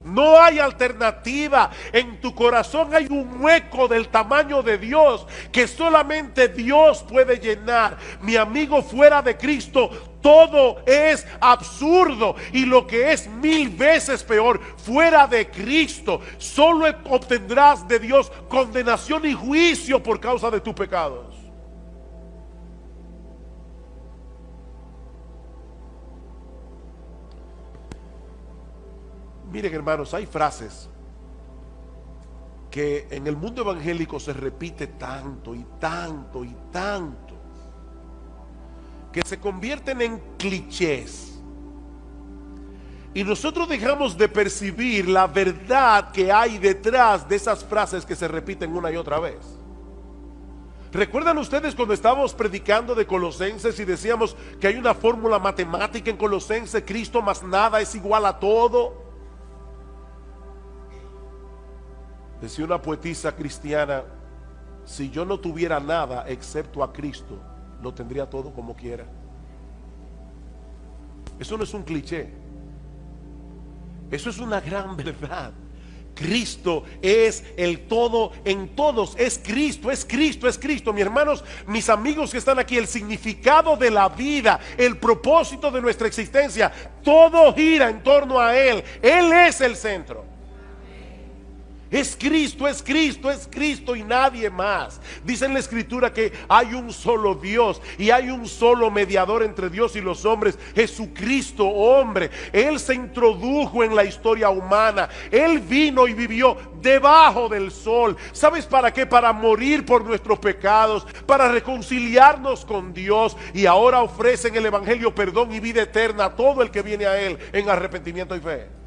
No hay alternativa. En tu corazón hay un hueco del tamaño de Dios que solamente Dios puede llenar. Mi amigo, fuera de Cristo todo es absurdo, y lo que es 1000 veces peor, fuera de Cristo solo obtendrás de Dios condenación y juicio por causa de tus pecados. Miren, hermanos, hay frases que en el mundo evangélico se repite tanto y tanto y tanto, que se convierten en clichés, y nosotros dejamos de percibir la verdad que hay detrás de esas frases que se repiten una y otra vez. ¿Recuerdan ustedes cuando estábamos predicando de Colosenses y decíamos que hay una fórmula matemática en Colosenses? Cristo más nada es igual a todo. Decía una poetisa cristiana: si yo no tuviera nada excepto a Cristo, lo tendría todo como quiera. Eso no es un cliché, eso es una gran verdad. Cristo es el todo en todos. Es Cristo, es Cristo, es Cristo. Mis hermanos, mis amigos que están aquí, el significado de la vida, el propósito de nuestra existencia, todo gira en torno a Él. Él es el centro. Es Cristo, es Cristo, es Cristo y nadie más. Dice en la Escritura que hay un solo Dios y hay un solo mediador entre Dios y los hombres, Jesucristo hombre. Él se introdujo en la historia humana. Él vino y vivió debajo del sol. ¿Sabes para qué? Para morir por nuestros pecados, para reconciliarnos con Dios, y ahora ofrece en el Evangelio perdón y vida eterna a todo el que viene a Él en arrepentimiento y fe.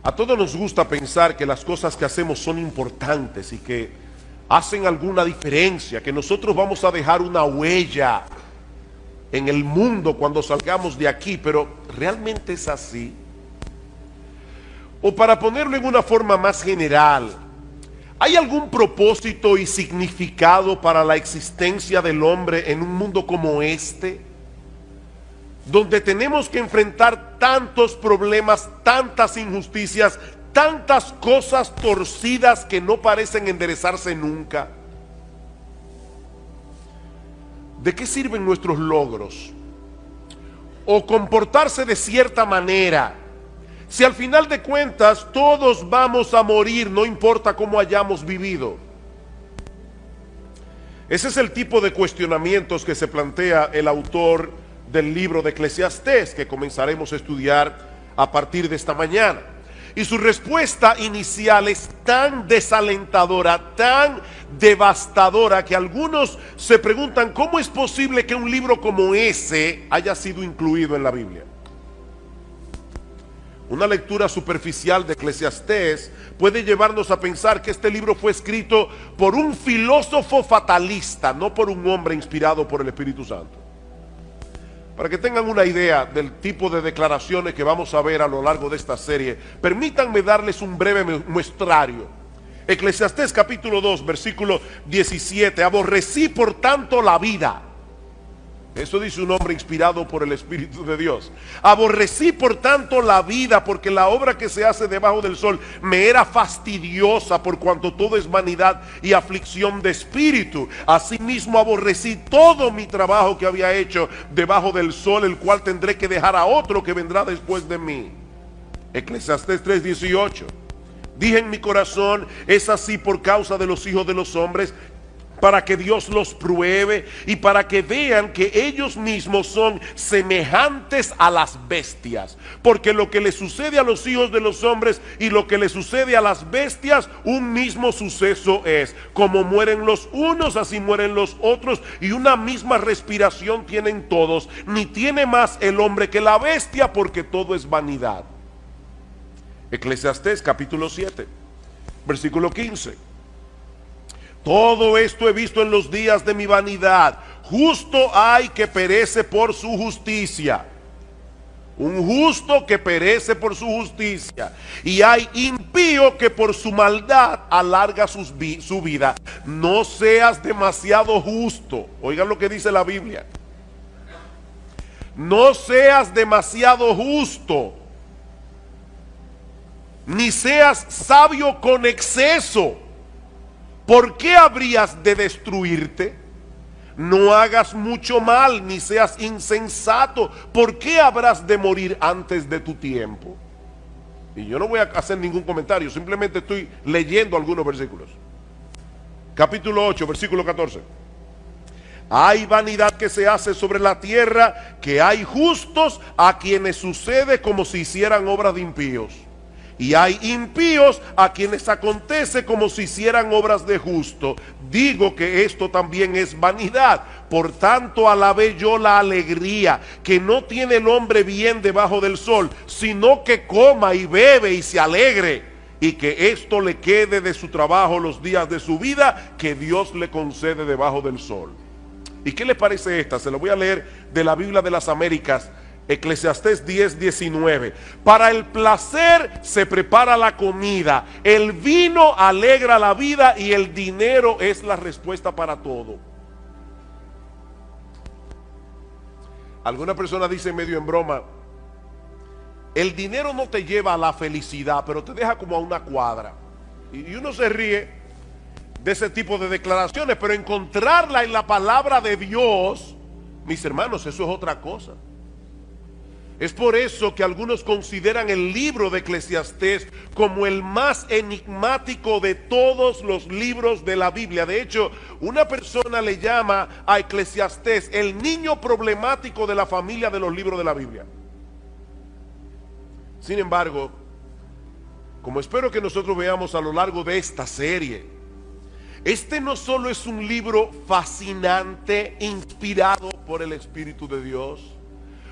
A todos nos gusta pensar que las cosas que hacemos son importantes y que hacen alguna diferencia, que nosotros vamos a dejar una huella en el mundo cuando salgamos de aquí, pero ¿realmente es así? O para ponerlo en una forma más general, ¿hay algún propósito y significado para la existencia del hombre en un mundo como este, donde tenemos que enfrentar tantos problemas, tantas injusticias, tantas cosas torcidas que no parecen enderezarse nunca? ¿De qué sirven nuestros logros o comportarse de cierta manera si al final de cuentas todos vamos a morir, no importa cómo hayamos vivido? Ese es el tipo de cuestionamientos que se plantea el autor del libro de Eclesiastés, que comenzaremos a estudiar a partir de esta mañana. Y su respuesta inicial es tan desalentadora, tan devastadora, que algunos se preguntan cómo es posible que un libro como ese haya sido incluido en la Biblia. Una lectura superficial de Eclesiastés puede llevarnos a pensar que este libro fue escrito por un filósofo fatalista, no por un hombre inspirado por el Espíritu Santo. Para que tengan una idea del tipo de declaraciones que vamos a ver a lo largo de esta serie, permítanme darles un breve muestrario. Eclesiastés capítulo 2, versículo 17. Aborrecí por tanto la vida. Eso dice un hombre inspirado por el Espíritu de Dios. Aborrecí por tanto la vida, porque la obra que se hace debajo del sol me era fastidiosa, por cuanto todo es vanidad y aflicción de espíritu. Asimismo aborrecí todo mi trabajo que había hecho debajo del sol, el cual tendré que dejar a otro que vendrá después de mí. Eclesiastés 3:18. Dije en mi corazón, es así por causa de los hijos de los hombres, para que Dios los pruebe y para que vean que ellos mismos son semejantes a las bestias. Porque lo que le sucede a los hijos de los hombres y lo que le sucede a las bestias, un mismo suceso es. Como mueren los unos, así mueren los otros, y una misma respiración tienen todos. Ni tiene más el hombre que la bestia, porque todo es vanidad. Eclesiastés capítulo 7, versículo 15. Todo esto he visto en los días de mi vanidad. Justo hay que perece por su justicia. Un justo que perece por su justicia. Y hay impío que por su maldad alarga su vida. No seas demasiado justo. Oigan lo que dice la Biblia. No seas demasiado justo. ni seas sabio con exceso. ¿Por qué habrías de destruirte? No hagas mucho mal, ni seas insensato. ¿Por qué habrás de morir antes de tu tiempo? Y yo no voy a hacer ningún comentario, simplemente estoy leyendo algunos versículos. Capítulo 8, versículo 14. Hay vanidad que se hace sobre la tierra, que hay justos a quienes sucede como si hicieran obras de impíos. Y hay impíos a quienes acontece como si hicieran obras de justo. Digo que esto también es vanidad. Por tanto, alabé yo la alegría que no tiene el hombre bien debajo del sol, sino que coma y bebe y se alegre, y que esto le quede de su trabajo los días de su vida, que Dios le concede debajo del sol. ¿Y qué le parece esta? Se lo voy a leer de la Biblia de las Américas. Eclesiastés 10:19. Para el placer se prepara la comida, el vino alegra la vida y el dinero es la respuesta para todo. Alguna persona dice medio en broma: el dinero no te lleva a la felicidad, pero te deja como a una cuadra. Y uno se ríe de ese tipo de declaraciones, pero encontrarla en la palabra de Dios, mis hermanos, eso es otra cosa. Es por eso que algunos consideran el libro de Eclesiastés como el más enigmático de todos los libros de la Biblia. De hecho, una persona le llama a Eclesiastés el niño problemático de la familia de los libros de la Biblia. Sin embargo, como espero que nosotros veamos a lo largo de esta serie, este no solo es un libro fascinante, inspirado por el Espíritu de Dios,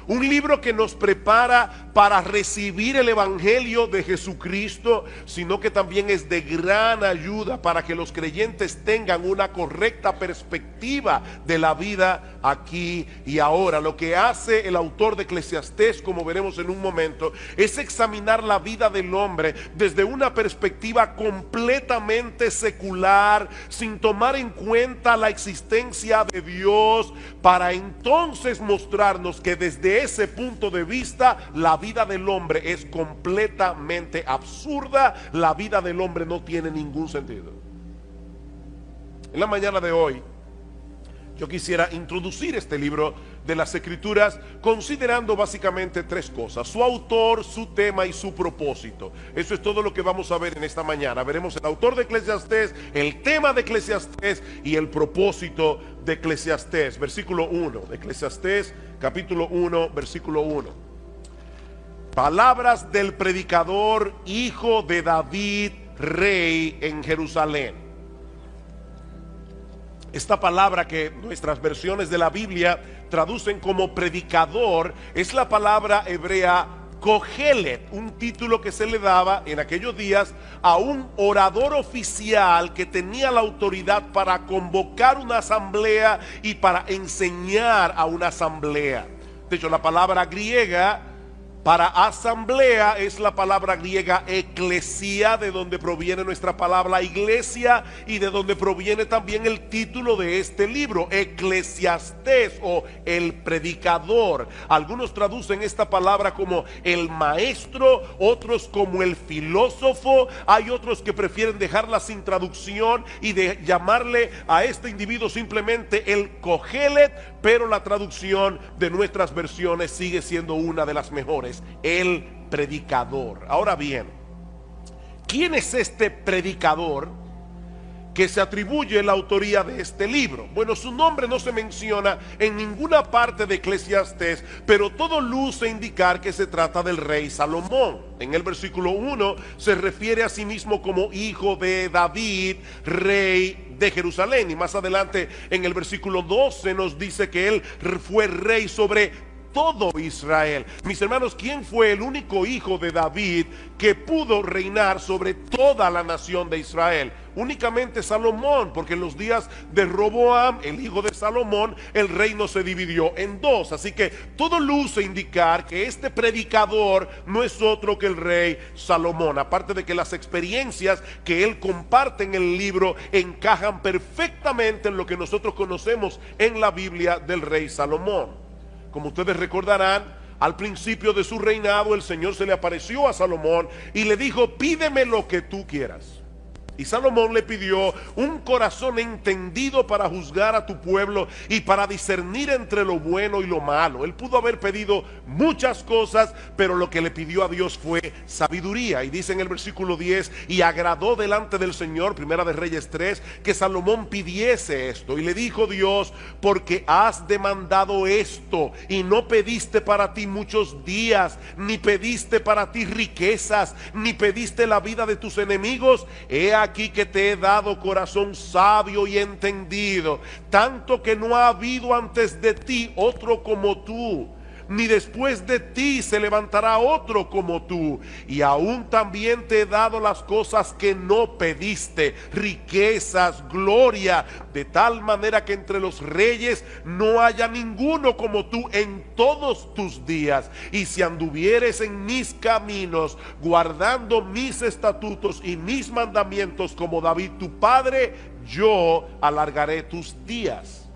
un libro que nos prepara para recibir el Evangelio de Jesucristo, sino que también es de gran ayuda para que los creyentes tengan una correcta perspectiva de la vida aquí y ahora. Lo que hace el autor de Eclesiastés, como veremos en un momento, es examinar la vida del hombre desde una perspectiva completamente secular, sin tomar en cuenta la existencia de Dios, para entonces mostrarnos que desde ese punto de vista la vida del hombre es completamente absurda. La vida del hombre no tiene ningún sentido. En la mañana de hoy yo quisiera introducir este libro de las Escrituras considerando básicamente tres cosas: su autor, su tema y su propósito. Eso es todo lo que vamos a ver en esta mañana. Veremos el autor de Eclesiastés, el tema de Eclesiastés y el propósito de Eclesiastés. Versículo 1, Eclesiastés capítulo 1, versículo 1. Palabras del predicador, hijo de David, rey en Jerusalén. Esta palabra que nuestras versiones de la Biblia traducen como predicador es la palabra hebrea Kohelet, un título que se le daba en aquellos días a un orador oficial que tenía la autoridad para convocar una asamblea y para enseñar a una asamblea. De hecho, la palabra griega para asamblea es la palabra griega eclesia, de donde proviene nuestra palabra iglesia y de donde proviene también el título de este libro, Eclesiastés, o el predicador. Algunos traducen esta palabra como el maestro, otros como el filósofo. Hay otros que prefieren dejarla sin traducción y de llamarle a este individuo simplemente el Kohelet, pero la traducción de nuestras versiones sigue siendo una de las mejores: el predicador. Ahora bien, ¿quién es este predicador que se atribuye la autoría de este libro? Bueno, su nombre no se menciona en ninguna parte de Eclesiastés, pero todo luce indicar que se trata del rey Salomón. En el versículo 1 se refiere a sí mismo como hijo de David, rey de Jerusalén, y más adelante en el versículo 12 nos dice que él fue rey sobre todo Israel. Mis hermanos, ¿quién fue el único hijo de David que pudo reinar sobre toda la nación de Israel? Únicamente Salomón, porque en los días de Roboam, el hijo de Salomón, el reino se dividió en dos. Así que todo luce indicar que este predicador no es otro que el rey Salomón, aparte de que las experiencias que él comparte en el libro encajan perfectamente en lo que nosotros conocemos en la Biblia del rey Salomón. Como ustedes recordarán, Al principio de su reinado, el Señor se le apareció a Salomón y le dijo: pídeme lo que tú quieras. Y Salomón le pidió un corazón entendido para juzgar a tu pueblo y para discernir entre lo bueno y lo malo. Él pudo haber pedido muchas cosas, pero lo que le pidió a Dios fue sabiduría. Y dice en el versículo 10: y agradó delante del Señor, Primera de Reyes 3, que Salomón pidiese esto. Y le dijo Dios: porque has demandado esto y no pediste para ti muchos días, ni pediste para ti riquezas, ni pediste la vida de tus enemigos, he aquí que te he dado corazón sabio y entendido, tanto que no ha habido antes de ti otro como tú, ni después de ti se levantará otro como tú. Y aún también te he dado las cosas que no pediste, riquezas, gloria, de tal manera que entre los reyes no haya ninguno como tú en todos tus días. Y si anduvieres en mis caminos, guardando mis estatutos y mis mandamientos como David tu padre, yo alargaré tus días.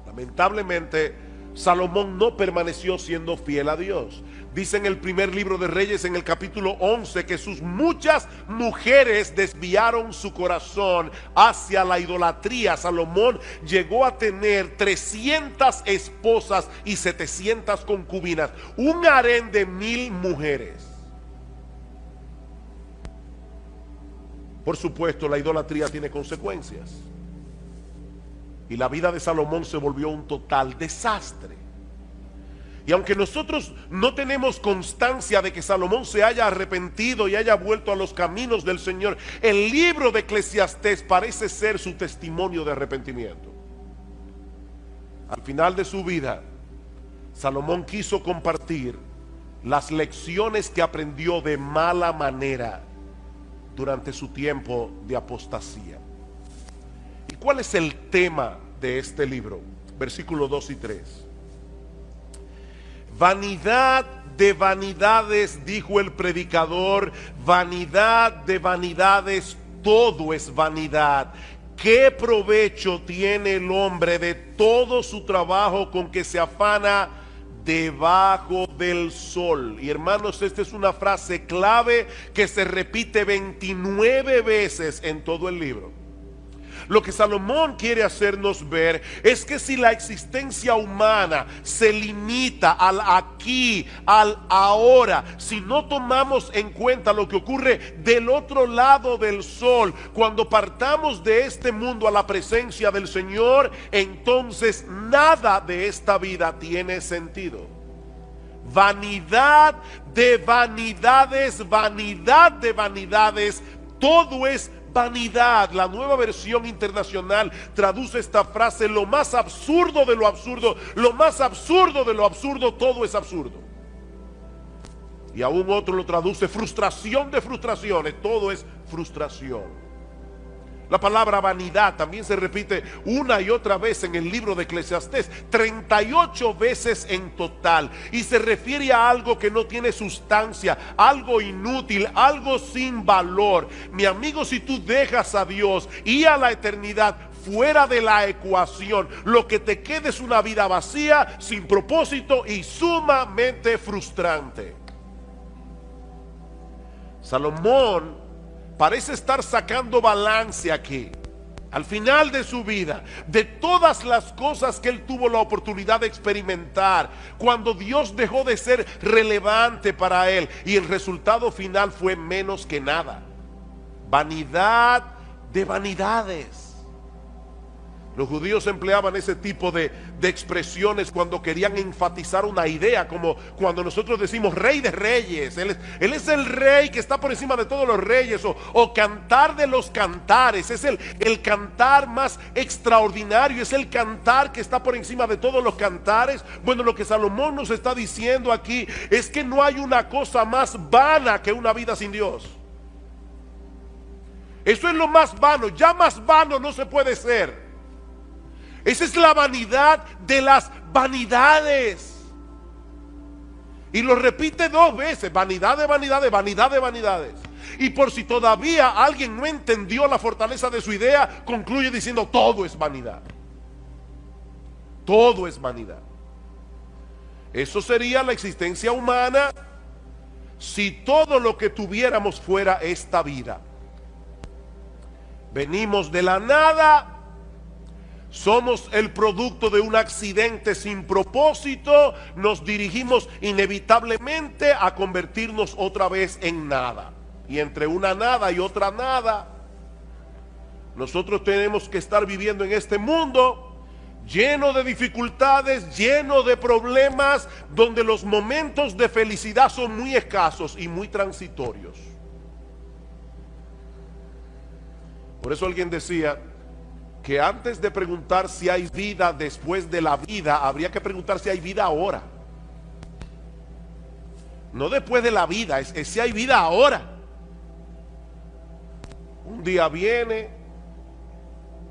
Lamentablemente, Salomón no permaneció siendo fiel a Dios. Dice en el primer libro de Reyes, en el capítulo 11, que sus muchas mujeres desviaron su corazón hacia la idolatría. Salomón llegó a tener 300 esposas y 700 concubinas, un harén de 1000 mujeres. Por supuesto, la idolatría tiene consecuencias. Y la vida de Salomón se volvió un total desastre. Y aunque nosotros no tenemos constancia de que Salomón se haya arrepentido y haya vuelto a los caminos del Señor, el libro de Eclesiastés parece ser su testimonio de arrepentimiento. Al final de su vida, Salomón quiso compartir las lecciones que aprendió de mala manera durante su tiempo de apostasía. ¿Y cuál es el tema de este libro? Versículos 2 y 3. Vanidad de vanidades, dijo el predicador, vanidad de vanidades, todo es vanidad. ¿Qué provecho tiene el hombre de todo su trabajo con que se afana debajo del sol? Y hermanos, esta es una frase clave que se repite 29 veces en todo el libro. Lo que Salomón quiere hacernos ver es que si la existencia humana se limita al aquí, al ahora, si no tomamos en cuenta lo que ocurre del otro lado del sol, cuando partamos de este mundo a la presencia del Señor, entonces nada de esta vida tiene sentido. Vanidad de vanidades, vanidad de vanidades, todo es vanidad. La Nueva Versión Internacional traduce esta frase: lo más absurdo de lo absurdo, lo más absurdo de lo absurdo, todo es absurdo. Y aún otro lo traduce: frustración de frustraciones, todo es frustración. La palabra vanidad también se repite una y otra vez en el libro de Eclesiastés, 38 veces en total, y se refiere a algo que no tiene sustancia, algo inútil, algo sin valor. Mi amigo, si tú dejas a Dios y a la eternidad fuera de la ecuación, lo que te queda es una vida vacía, sin propósito y sumamente frustrante. Salomón parece estar sacando balance aquí, al final de su vida, de todas las cosas que él tuvo la oportunidad de experimentar, cuando Dios dejó de ser relevante para él, y el resultado final fue menos que nada. Vanidad de vanidades. Los judíos empleaban ese tipo de expresiones cuando querían enfatizar una idea, como cuando nosotros decimos Rey de Reyes. Él es el Rey que está por encima de todos los reyes, o Cantar de los Cantares. Es el cantar más extraordinario, es el cantar que está por encima de todos los cantares. Bueno, lo que Salomón nos está diciendo aquí es que no hay una cosa más vana que una vida sin Dios. Eso es lo más vano, ya más vano no se puede ser. Esa es la vanidad de las vanidades. Y lo repite 2 veces: vanidad de vanidades, vanidad de vanidades. Y por si todavía alguien no entendió la fortaleza de su idea, concluye diciendo: todo es vanidad. Todo es vanidad. Eso sería la existencia humana si todo lo que tuviéramos fuera esta vida. Venimos de la nada, somos el producto de un accidente sin propósito, nos dirigimos inevitablemente a convertirnos otra vez en nada. Y entre una nada y otra nada, nosotros tenemos que estar viviendo en este mundo lleno de dificultades, lleno de problemas, donde los momentos de felicidad son muy escasos y muy transitorios. Por eso alguien decía que antes de preguntar si hay vida después de la vida, habría que preguntar si hay vida ahora. No después de la vida, es si hay vida ahora. Un día viene,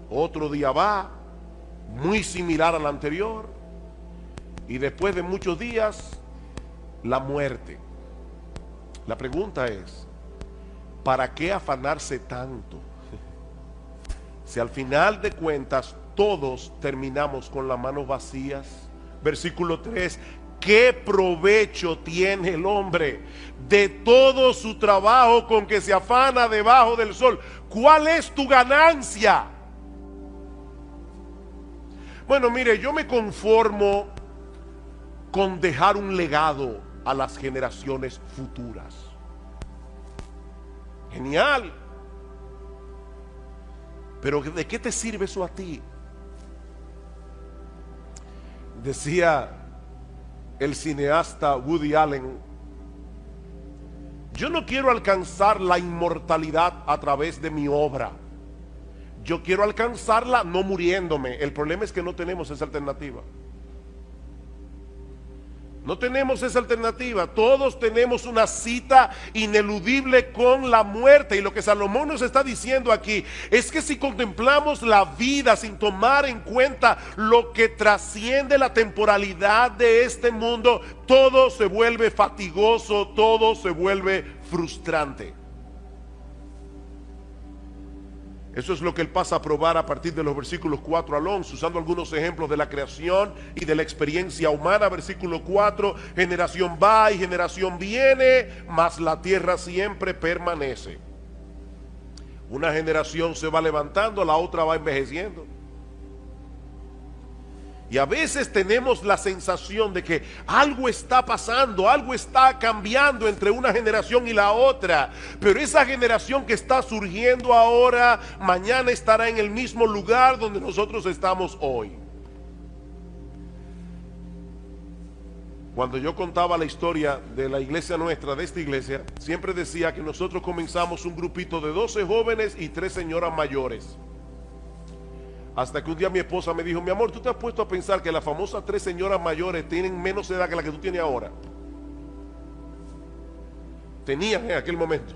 otro día va, muy similar al anterior, y después de muchos días, la muerte. La pregunta es, ¿para qué afanarse tanto? Si al final de cuentas todos terminamos con las manos vacías. Versículo 3, ¿qué provecho tiene el hombre de todo su trabajo con que se afana debajo del sol? ¿Cuál es tu ganancia? Bueno, mire, yo me conformo con dejar un legado a las generaciones futuras. Genial. Pero ¿de qué te sirve eso a ti? Decía el cineasta Woody Allen: yo no quiero alcanzar la inmortalidad a través de mi obra. Yo quiero alcanzarla no muriéndome. El problema es que no tenemos esa alternativa. No tenemos esa alternativa. Todos tenemos una cita ineludible con la muerte. Y lo que Salomón nos está diciendo aquí es que si contemplamos la vida sin tomar en cuenta lo que trasciende la temporalidad de este mundo, todo se vuelve fatigoso, todo se vuelve frustrante. Eso es lo que él pasa a probar a partir de los versículos 4 al 11, usando algunos ejemplos de la creación y de la experiencia humana. Versículo 4, generación va y generación viene, mas la tierra siempre permanece. Una generación se va levantando, la otra va envejeciendo. Y a veces tenemos la sensación de que algo está pasando, algo está cambiando entre una generación y la otra. Pero esa generación que está surgiendo ahora, mañana estará en el mismo lugar donde nosotros estamos hoy. Cuando yo contaba la historia de la iglesia nuestra, de esta iglesia, siempre decía que nosotros comenzamos un grupito de 12 jóvenes y 3 señoras mayores. Hasta que un día mi esposa me dijo: mi amor, ¿tú te has puesto a pensar que las famosas 3 señoras mayores tienen menos edad que la que tú tienes ahora? Tenían en aquel momento,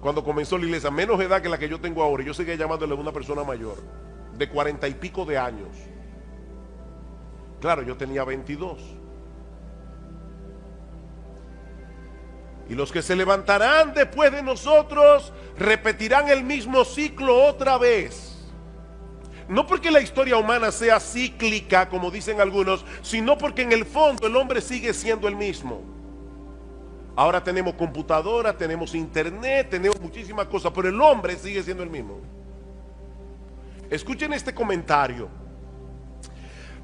cuando comenzó la iglesia, menos edad que la que yo tengo ahora. Yo seguía llamándole a una persona mayor, de 40 y pico de años. Claro, yo tenía 22. Y los que se levantarán después de nosotros repetirán el mismo ciclo otra vez. No porque la historia humana sea cíclica, como dicen algunos, sino porque en el fondo el hombre sigue siendo el mismo. Ahora tenemos computadoras, tenemos internet, tenemos muchísimas cosas, pero el hombre sigue siendo el mismo. Escuchen este comentario.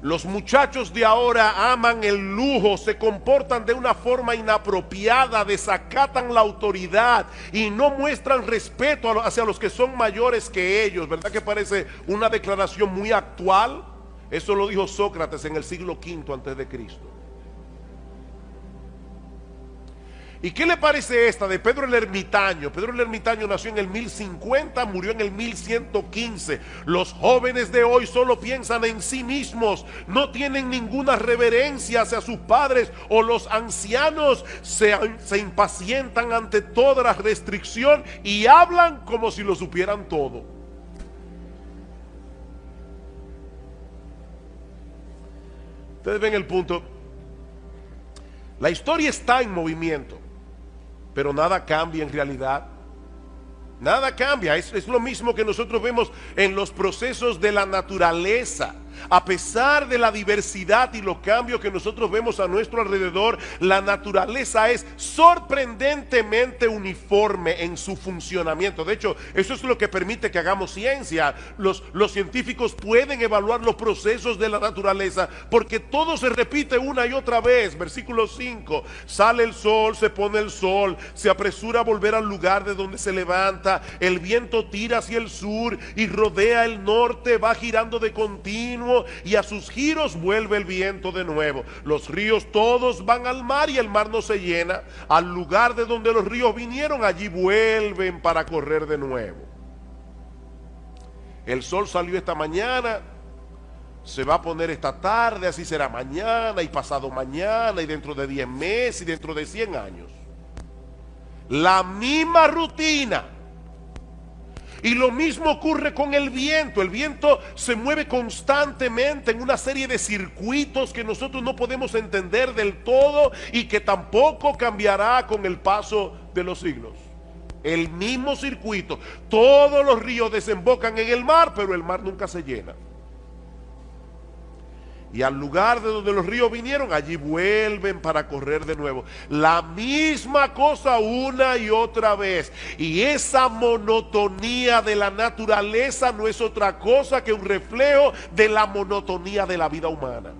Los muchachos de ahora aman el lujo, se comportan de una forma inapropiada, desacatan la autoridad y no muestran respeto hacia los que son mayores que ellos. ¿Verdad que parece una declaración muy actual? Eso lo dijo Sócrates en el siglo V antes de Cristo. ¿Y qué le parece esta de Pedro el Ermitaño? Pedro el Ermitaño nació en el 1050, murió en el 1115. Los jóvenes de hoy solo piensan en sí mismos, no tienen ninguna reverencia hacia sus padres, o los ancianos se impacientan ante toda la restricción y hablan como si lo supieran todo. Ustedes ven el punto. La historia está en movimiento, pero nada cambia en realidad. Nada cambia. Es lo mismo que nosotros vemos en los procesos de la naturaleza. A pesar de la diversidad y los cambios que nosotros vemos a nuestro alrededor, la naturaleza es sorprendentemente uniforme en su funcionamiento. De hecho, eso es lo que permite que hagamos ciencia. Los científicos pueden evaluar los procesos de la naturaleza porque todo se repite una y otra vez. Versículo 5: sale el sol, se pone el sol, se apresura a volver al lugar de donde se levanta, el viento tira hacia el sur y rodea el norte, va girando de continuo y a sus giros vuelve el viento de nuevo. Los ríos todos van al mar y el mar no se llena. Al lugar de donde los ríos vinieron, allí vuelven para correr de nuevo. El sol salió esta mañana, se va a poner esta tarde, así será mañana y pasado mañana y dentro de 10 meses y dentro de 100 años. La misma rutina. Y lo mismo ocurre con el viento. El viento se mueve constantemente en una serie de circuitos que nosotros no podemos entender del todo y que tampoco cambiará con el paso de los siglos. El mismo circuito. Todos los ríos desembocan en el mar, pero el mar nunca se llena. Y al lugar de donde los ríos vinieron, allí vuelven para correr de nuevo. La misma cosa una y otra vez. Y esa monotonía de la naturaleza no es otra cosa que un reflejo de la monotonía de la vida humana.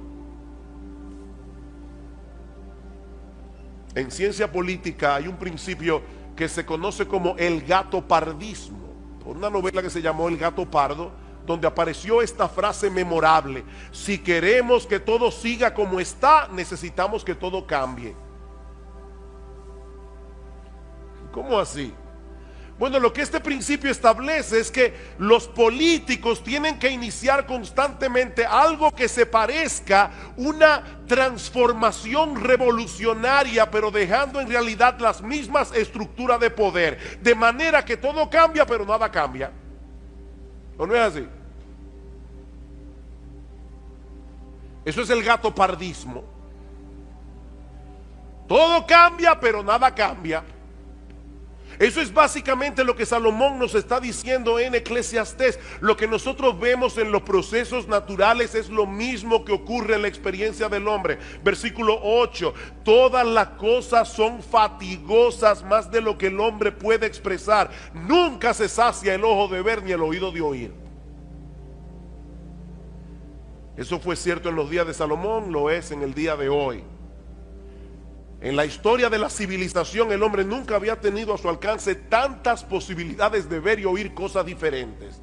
En ciencia política hay un principio que se conoce como el gatopardismo. Por una novela que se llamó El gato pardo, donde apareció esta frase memorable: si queremos que todo siga como está, necesitamos que todo cambie. ¿Cómo así? Bueno, lo que este principio establece es que los políticos tienen que iniciar constantemente algo que se parezca una transformación revolucionaria, pero dejando en realidad las mismas estructuras de poder, de manera que todo cambia, pero nada cambia. ¿O no es así? Eso es el gatopardismo. Todo cambia, pero nada cambia. Eso es básicamente lo que Salomón nos está diciendo en Eclesiastés. Lo que nosotros vemos en los procesos naturales es lo mismo que ocurre en la experiencia del hombre. Versículo 8: todas las cosas son fatigosas más de lo que el hombre puede expresar. Nunca se sacia el ojo de ver ni el oído de oír. Eso fue cierto en los días de Salomón, lo es en el día de hoy. En la historia de la civilización, el hombre nunca había tenido a su alcance tantas posibilidades de ver y oír cosas diferentes.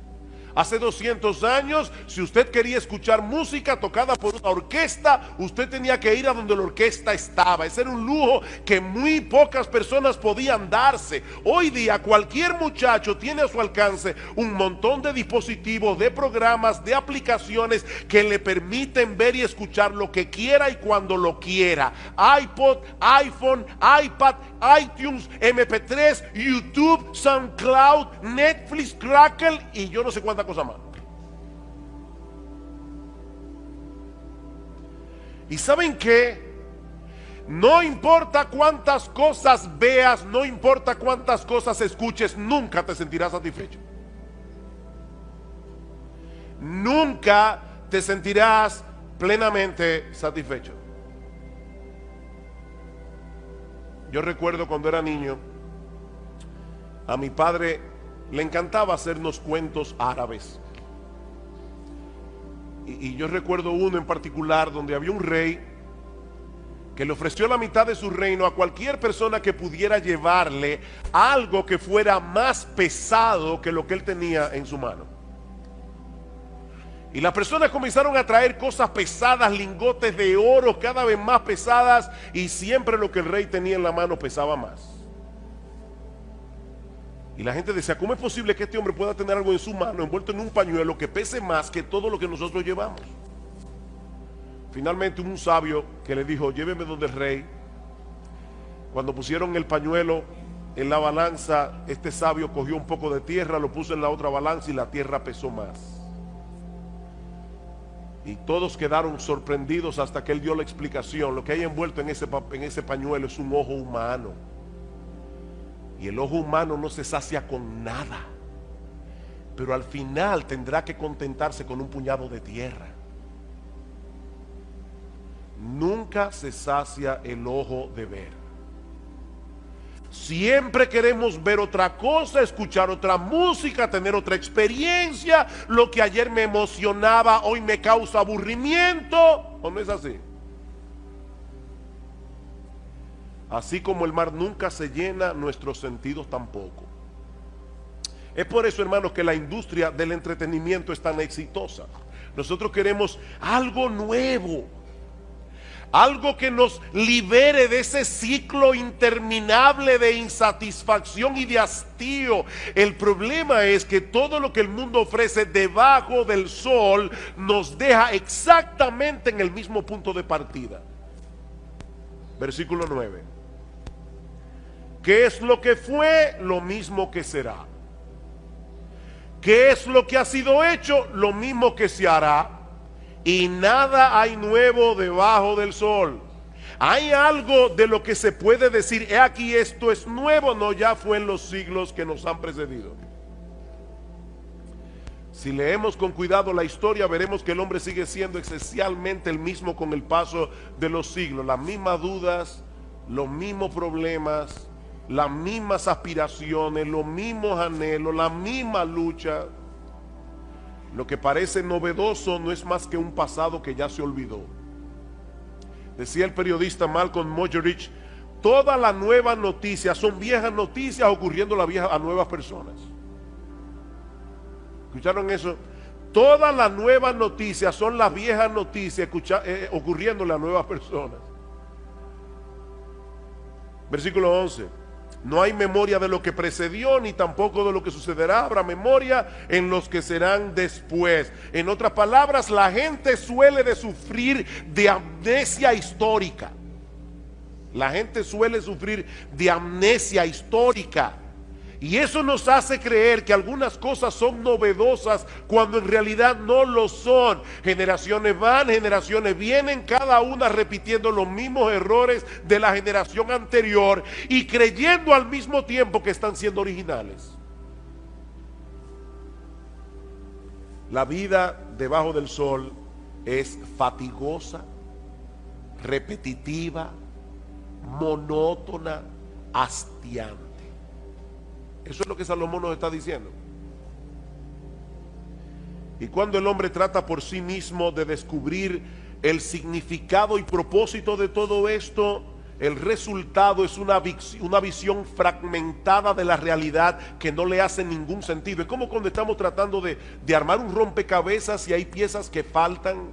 Hace 200 años, si usted quería escuchar música tocada por una orquesta, usted tenía que ir a donde la orquesta estaba. Ese era un lujo que muy pocas personas podían darse. Hoy día cualquier muchacho tiene a su alcance un montón de dispositivos, de programas, de aplicaciones que le permiten ver y escuchar lo que quiera y cuando lo quiera. iPod, iPhone, iPad, iTunes, MP3, YouTube, SoundCloud, Netflix, Crackle y yo no sé cuántas cosa más. ¿Y saben qué? No importa cuántas cosas veas, no importa cuántas cosas escuches, nunca te sentirás satisfecho. Nunca te sentirás plenamente satisfecho. Yo recuerdo cuando era niño, a mi padre le encantaba hacernos cuentos árabes. Y yo recuerdo uno en particular donde había un rey que le ofreció la mitad de su reino a cualquier persona que pudiera llevarle algo que fuera más pesado que lo que él tenía en su mano. Y las personas comenzaron a traer cosas pesadas, lingotes de oro cada vez más pesadas, y siempre lo que el rey tenía en la mano pesaba más. Y la gente decía: ¿cómo es posible que este hombre pueda tener algo en su mano envuelto en un pañuelo que pese más que todo lo que nosotros llevamos? Finalmente un sabio que le dijo: lléveme donde el rey. Cuando pusieron el pañuelo en la balanza, este sabio cogió un poco de tierra, lo puso en la otra balanza y la tierra pesó más. Y todos quedaron sorprendidos hasta que él dio la explicación. Lo que hay envuelto en ese pañuelo es un ojo humano. Y el ojo humano no se sacia con nada, pero al final tendrá que contentarse con un puñado de tierra. Nunca se sacia el ojo de ver. Siempre queremos ver otra cosa, escuchar otra música, tener otra experiencia. Lo que ayer me emocionaba, hoy me causa aburrimiento. ¿O no es así? Así como el mar nunca se llena, nuestros sentidos tampoco. Es por eso, hermanos, que la industria del entretenimiento es tan exitosa. Nosotros queremos algo nuevo, algo que nos libere de ese ciclo interminable de insatisfacción y de hastío. El problema es que todo lo que el mundo ofrece debajo del sol nos deja exactamente en el mismo punto de partida. Versículo 9. ¿Qué es lo que fue? Lo mismo que será. ¿Qué es lo que ha sido hecho? Lo mismo que se hará. Y nada hay nuevo debajo del sol. ¿Hay algo de lo que se puede decir, he aquí esto es nuevo? No, ya fue en los siglos que nos han precedido. Si leemos con cuidado la historia, veremos que el hombre sigue siendo esencialmente el mismo con el paso de los siglos. Las mismas dudas, los mismos problemas, las mismas aspiraciones, los mismos anhelos, la misma lucha. Lo que parece novedoso no es más que un pasado que ya se olvidó. Decía el periodista Malcolm Muggeridge, todas las nuevas noticias son viejas noticias ocurriendo a nuevas personas. ¿Escucharon eso? Todas las nuevas noticias son las viejas noticias ocurriéndole a nuevas personas. Versículo 11. No hay memoria de lo que precedió, ni tampoco de lo que sucederá. Habrá memoria en los que serán después. En otras palabras, la gente suele de sufrir de amnesia histórica. La gente suele sufrir de amnesia histórica. Y eso nos hace creer que algunas cosas son novedosas cuando en realidad no lo son. Generaciones van, generaciones vienen, cada una repitiendo los mismos errores de la generación anterior y creyendo al mismo tiempo que están siendo originales. La vida debajo del sol es fatigosa, repetitiva, monótona, hastiante. Eso es lo que Salomón nos está diciendo. Y cuando el hombre trata por sí mismo de descubrir el significado y propósito de todo esto, el resultado es una visión fragmentada de la realidad que no le hace ningún sentido. Es como cuando estamos tratando de armar un rompecabezas y hay piezas que faltan.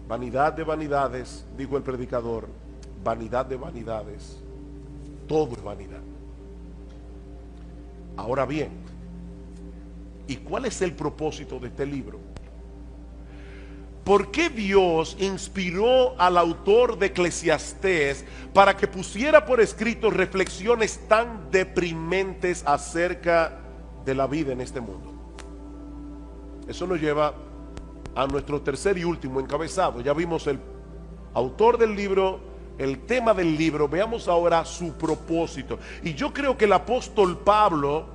Vanidad de vanidades, dijo el predicador, vanidad de vanidades, todo es vanidad. Ahora bien, ¿y cuál es el propósito de este libro? ¿Por qué Dios inspiró al autor de Eclesiastés para que pusiera por escrito reflexiones tan deprimentes acerca de la vida en este mundo? Eso nos lleva a nuestro tercer y último encabezado. Ya vimos el autor del libro, el tema del libro. Veamos ahora su propósito. Y yo creo que el apóstol Pablo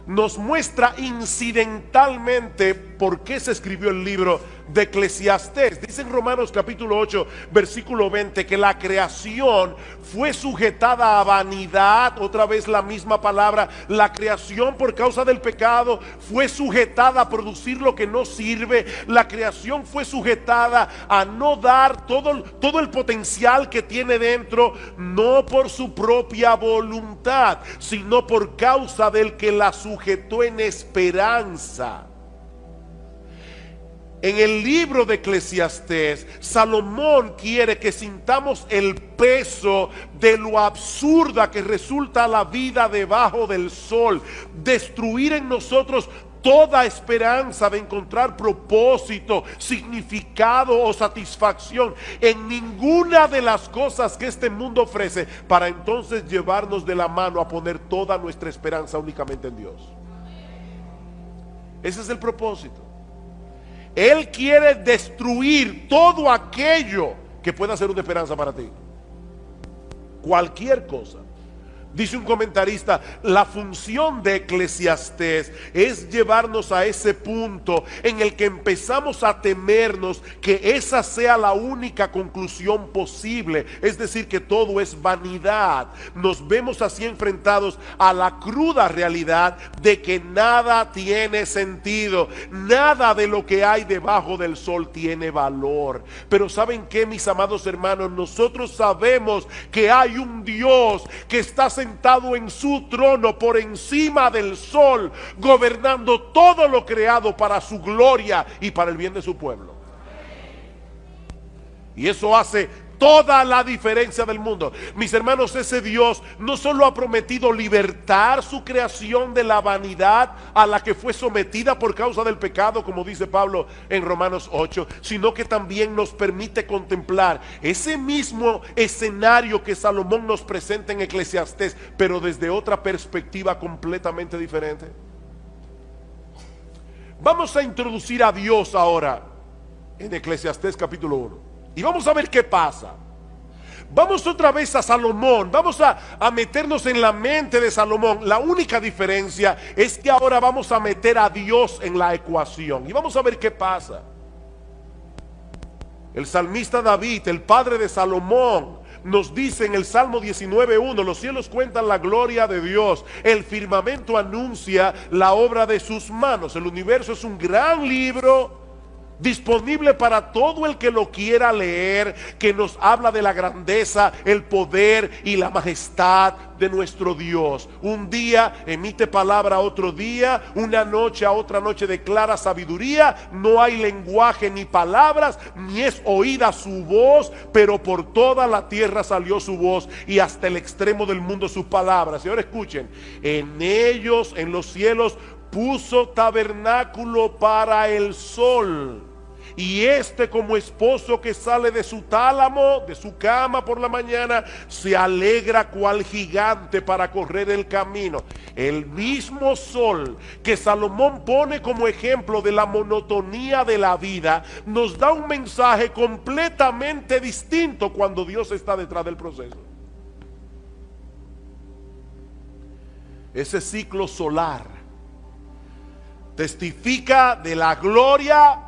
nos muestra incidentalmente por qué se escribió el libro de Eclesiastés. Dice en Romanos capítulo 8 versículo 20 que la creación fue sujetada a vanidad. Otra vez la misma palabra. La creación por causa del pecado fue sujetada a producir lo que no sirve. La creación fue sujetada a no dar todo el potencial que tiene dentro, no por su propia voluntad, sino por causa del que la sujetó en esperanza. En el libro de Eclesiastés, Salomón quiere que sintamos el peso de lo absurda que resulta la vida debajo del sol, destruir en nosotros toda esperanza de encontrar propósito, significado o satisfacción en ninguna de las cosas que este mundo ofrece, para entonces llevarnos de la mano a poner toda nuestra esperanza únicamente en Dios. Ese es el propósito. Él quiere destruir todo aquello que pueda ser una esperanza para ti. Cualquier cosa. Dice un comentarista, la función de Eclesiastés es llevarnos a ese punto en el que empezamos a temernos que esa sea la única conclusión posible, es decir, que todo es vanidad. Nos vemos así enfrentados a la cruda realidad de que nada tiene sentido, nada de lo que hay debajo del sol tiene valor. Pero ¿saben qué, mis amados hermanos? Nosotros sabemos que hay un Dios que está sentado en su trono por encima del sol, gobernando todo lo creado para su gloria y para el bien de su pueblo. Y eso hace toda la diferencia del mundo. Mis hermanos, ese Dios no solo ha prometido libertar su creación de la vanidad a la que fue sometida por causa del pecado, como dice Pablo en Romanos 8, sino que también nos permite contemplar ese mismo escenario que Salomón nos presenta en Eclesiastés, pero desde otra perspectiva completamente diferente. Vamos a introducir a Dios ahora en Eclesiastés capítulo 1. Y vamos a ver qué pasa. Vamos otra vez a Salomón. Vamos a meternos en la mente de Salomón. La única diferencia es que ahora vamos a meter a Dios en la ecuación. Y vamos a ver qué pasa. El salmista David, el padre de Salomón, nos dice en el Salmo 19:1: los cielos cuentan la gloria de Dios, el firmamento anuncia la obra de sus manos. El universo es un gran libro disponible para todo el que lo quiera leer, que nos habla de la grandeza, el poder y la majestad de nuestro Dios. Un día emite palabra a otro día, una noche a otra noche declara sabiduría. No hay lenguaje ni palabras, ni es oída su voz, pero por toda la tierra salió su voz y hasta el extremo del mundo sus palabras. Y ahora escuchen: en ellos, en los cielos, puso tabernáculo para el sol, y este, como esposo que sale de su tálamo, de su cama por la mañana, se alegra cual gigante para correr el camino. El mismo sol que Salomón pone como ejemplo de la monotonía de la vida, nos da un mensaje completamente distinto cuando Dios está detrás del proceso. Ese ciclo solar testifica de la gloria,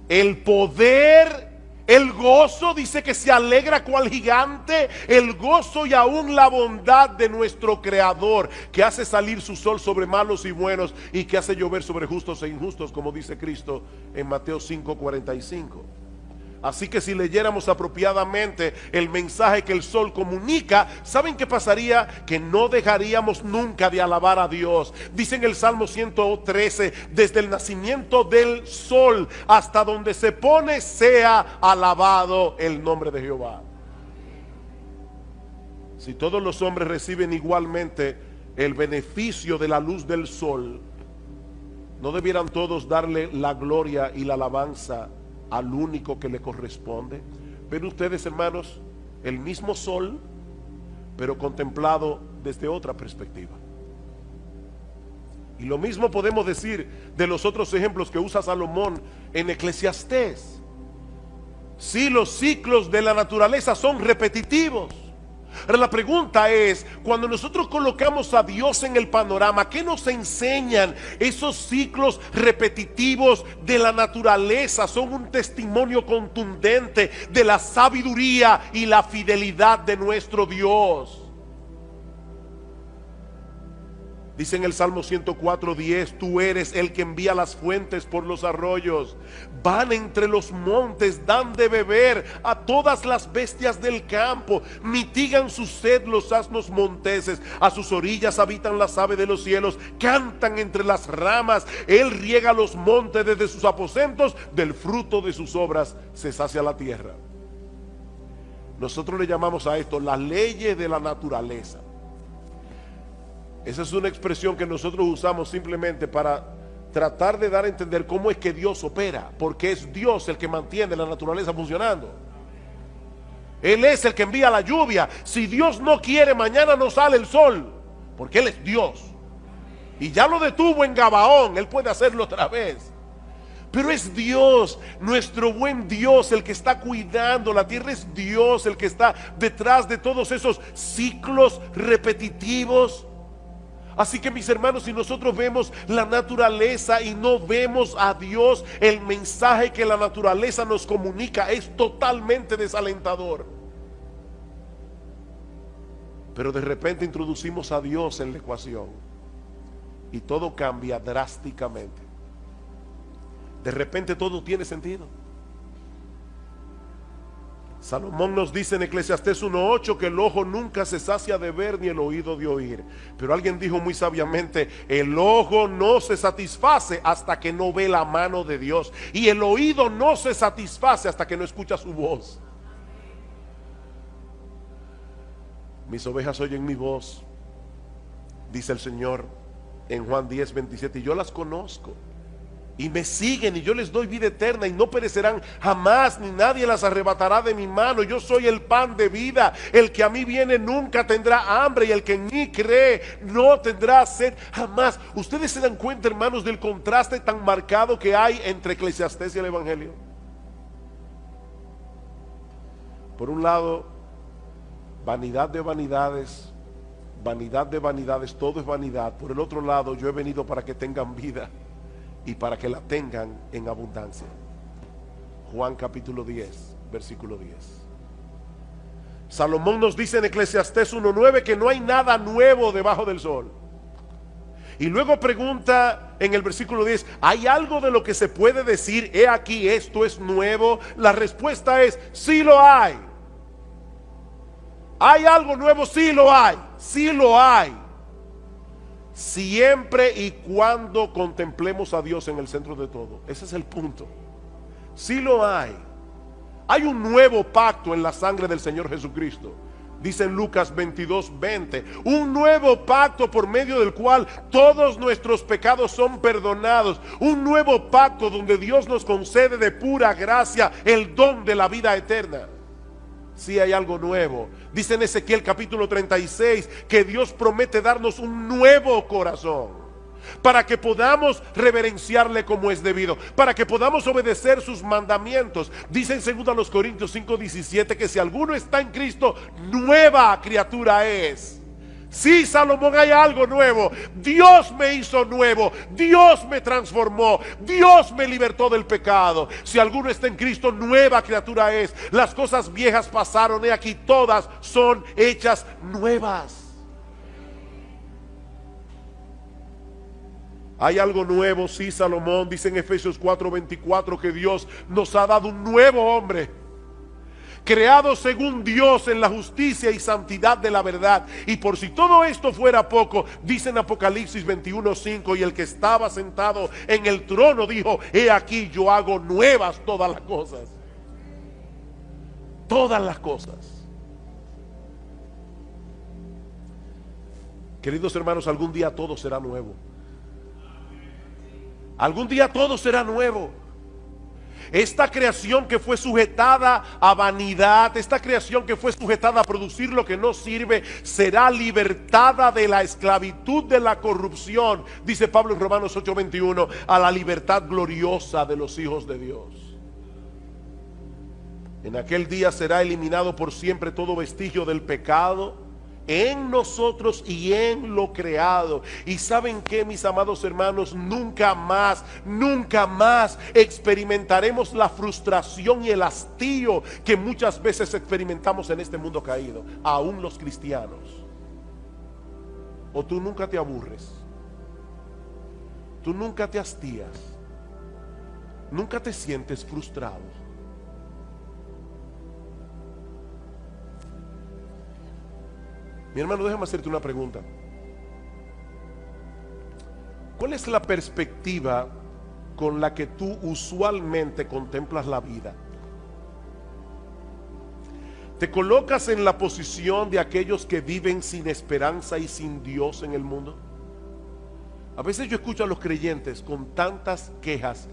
el poder, el gozo. Dice que se alegra cual gigante, el gozo y aún la bondad de nuestro Creador, que hace salir su sol sobre malos y buenos y que hace llover sobre justos e injustos, como dice Cristo en Mateo 5:45. Así que si leyéramos apropiadamente el mensaje que el sol comunica, ¿saben qué pasaría? Que no dejaríamos nunca de alabar a Dios. Dice en el Salmo 113: desde el nacimiento del sol hasta donde se pone, sea alabado el nombre de Jehová. Si todos los hombres reciben igualmente el beneficio de la luz del sol, ¿no debieran todos darle la gloria y la alabanza al único que le corresponde? Ven ustedes, hermanos, el mismo sol, pero contemplado desde otra perspectiva. Y lo mismo podemos decir de los otros ejemplos que usa Salomón en Eclesiastés. Sí, los ciclos de la naturaleza son repetitivos. Ahora la pregunta es, cuando nosotros colocamos a Dios en el panorama, ¿qué nos enseñan esos ciclos repetitivos de la naturaleza? Son un testimonio contundente de la sabiduría y la fidelidad de nuestro Dios. Dice en el Salmo 104:10: tú eres el que envía las fuentes por los arroyos, van entre los montes, dan de beber a todas las bestias del campo, mitigan su sed los asnos monteses, a sus orillas habitan las aves de los cielos, cantan entre las ramas, él riega los montes desde sus aposentos, del fruto de sus obras se sacia la tierra. Nosotros le llamamos a esto las leyes de la naturaleza. Esa es una expresión que nosotros usamos simplemente para tratar de dar a entender cómo es que Dios opera, porque es Dios el que mantiene la naturaleza funcionando. Él es el que envía la lluvia. Si Dios no quiere, mañana no sale el sol, porque Él es Dios. Y ya lo detuvo en Gabaón, Él puede hacerlo otra vez. Pero es Dios, nuestro buen Dios, el que está cuidando la tierra. Es Dios el que está detrás de todos esos ciclos repetitivos. Así que, mis hermanos, si nosotros vemos la naturaleza y no vemos a Dios, el mensaje que la naturaleza nos comunica es totalmente desalentador. Pero de repente introducimos a Dios en la ecuación y todo cambia drásticamente. De repente todo tiene sentido. Salomón nos dice en Eclesiastés 1:8 que el ojo nunca se sacia de ver ni el oído de oír. Pero alguien dijo muy sabiamente: el ojo no se satisface hasta que no ve la mano de Dios, y el oído no se satisface hasta que no escucha su voz. Mis ovejas oyen mi voz, dice el Señor en Juan 10:27, y yo las conozco y me siguen, y yo les doy vida eterna, y no perecerán jamás, ni nadie las arrebatará de mi mano. Yo soy el pan de vida. El que a mí viene nunca tendrá hambre, y el que en mí cree no tendrá sed jamás. Ustedes se dan cuenta, hermanos, del contraste tan marcado que hay entre Eclesiastés y el Evangelio. Por un lado, vanidad de vanidades, todo es vanidad. Por el otro lado, yo he venido para que tengan vida y para que la tengan en abundancia. Juan capítulo 10, versículo 10. Salomón nos dice en Eclesiastés 1:9 que no hay nada nuevo debajo del sol. Y luego pregunta en el versículo 10: ¿hay algo de lo que se puede decir, he aquí, esto es nuevo? La respuesta es: sí lo hay. ¿Hay algo nuevo? Sí lo hay, sí lo hay. Siempre y cuando contemplemos a Dios en el centro de todo. Ese es el punto. Sí lo hay. Hay un nuevo pacto en la sangre del Señor Jesucristo. Dice en Lucas 22:20, un nuevo pacto por medio del cual todos nuestros pecados son perdonados. Un nuevo pacto donde Dios nos concede de pura gracia el don de la vida eterna. Sí hay algo nuevo. Dice en Ezequiel capítulo 36 que Dios promete darnos un nuevo corazón para que podamos reverenciarle como es debido, para que podamos obedecer sus mandamientos. Dice en 2 Corintios 5:17 que si alguno está en Cristo, nueva criatura es. Sí, Salomón, hay algo nuevo. Dios me hizo nuevo, Dios me transformó, Dios me libertó del pecado. Si alguno está en Cristo, nueva criatura es. Las cosas viejas pasaron, he aquí todas son hechas nuevas. Hay algo nuevo, sí, Salomón dice en Efesios 4:24 que Dios nos ha dado un nuevo hombre, creado según Dios en la justicia y santidad de la verdad. Y por si todo esto fuera poco, dice en Apocalipsis 21:5, y el que estaba sentado en el trono dijo: he aquí yo hago nuevas todas las cosas. Todas las cosas. Queridos hermanos, algún día todo será nuevo. Algún día todo será nuevo. Esta creación que fue sujetada a vanidad, esta creación que fue sujetada a producir lo que no sirve, será libertada de la esclavitud de la corrupción, dice Pablo en Romanos 8:21, a la libertad gloriosa de los hijos de Dios. En aquel día será eliminado por siempre todo vestigio del pecado en nosotros y en lo creado. Y ¿saben qué, mis amados hermanos? Nunca más experimentaremos la frustración y el hastío que muchas veces experimentamos en este mundo caído, aún los cristianos. O tú nunca te aburres, tú nunca te hastías, nunca te sientes frustrado. Mi hermano, déjame hacerte una pregunta. ¿Cuál es la perspectiva con la que tú usualmente contemplas la vida? ¿Te colocas en la posición de aquellos que viven sin esperanza y sin Dios en el mundo? A veces yo escucho a los creyentes con tantas quejas,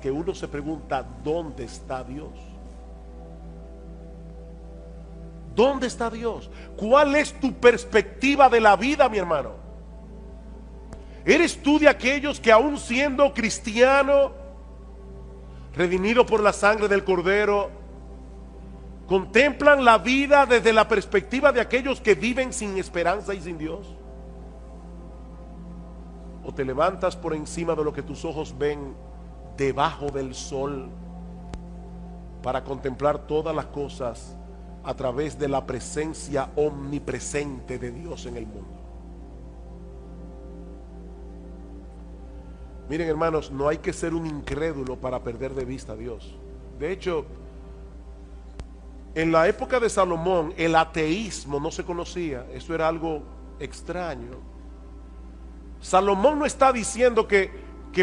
que uno se pregunta: ¿dónde está Dios? ¿Dónde está Dios? ¿Cuál es tu perspectiva de la vida, mi hermano? ¿Eres tú de aquellos que aún siendo cristiano, redimido por la sangre del Cordero, contemplan la vida desde la perspectiva de aquellos que viven sin esperanza y sin Dios? ¿O te levantas por encima de lo que tus ojos ven debajo del sol para contemplar todas las cosas a través de la presencia omnipresente de Dios en el mundo? Miren, hermanos, no hay que ser un incrédulo para perder de vista a Dios. De hecho, en la época de Salomón el ateísmo no se conocía. Eso era algo extraño. Salomón no está diciendo que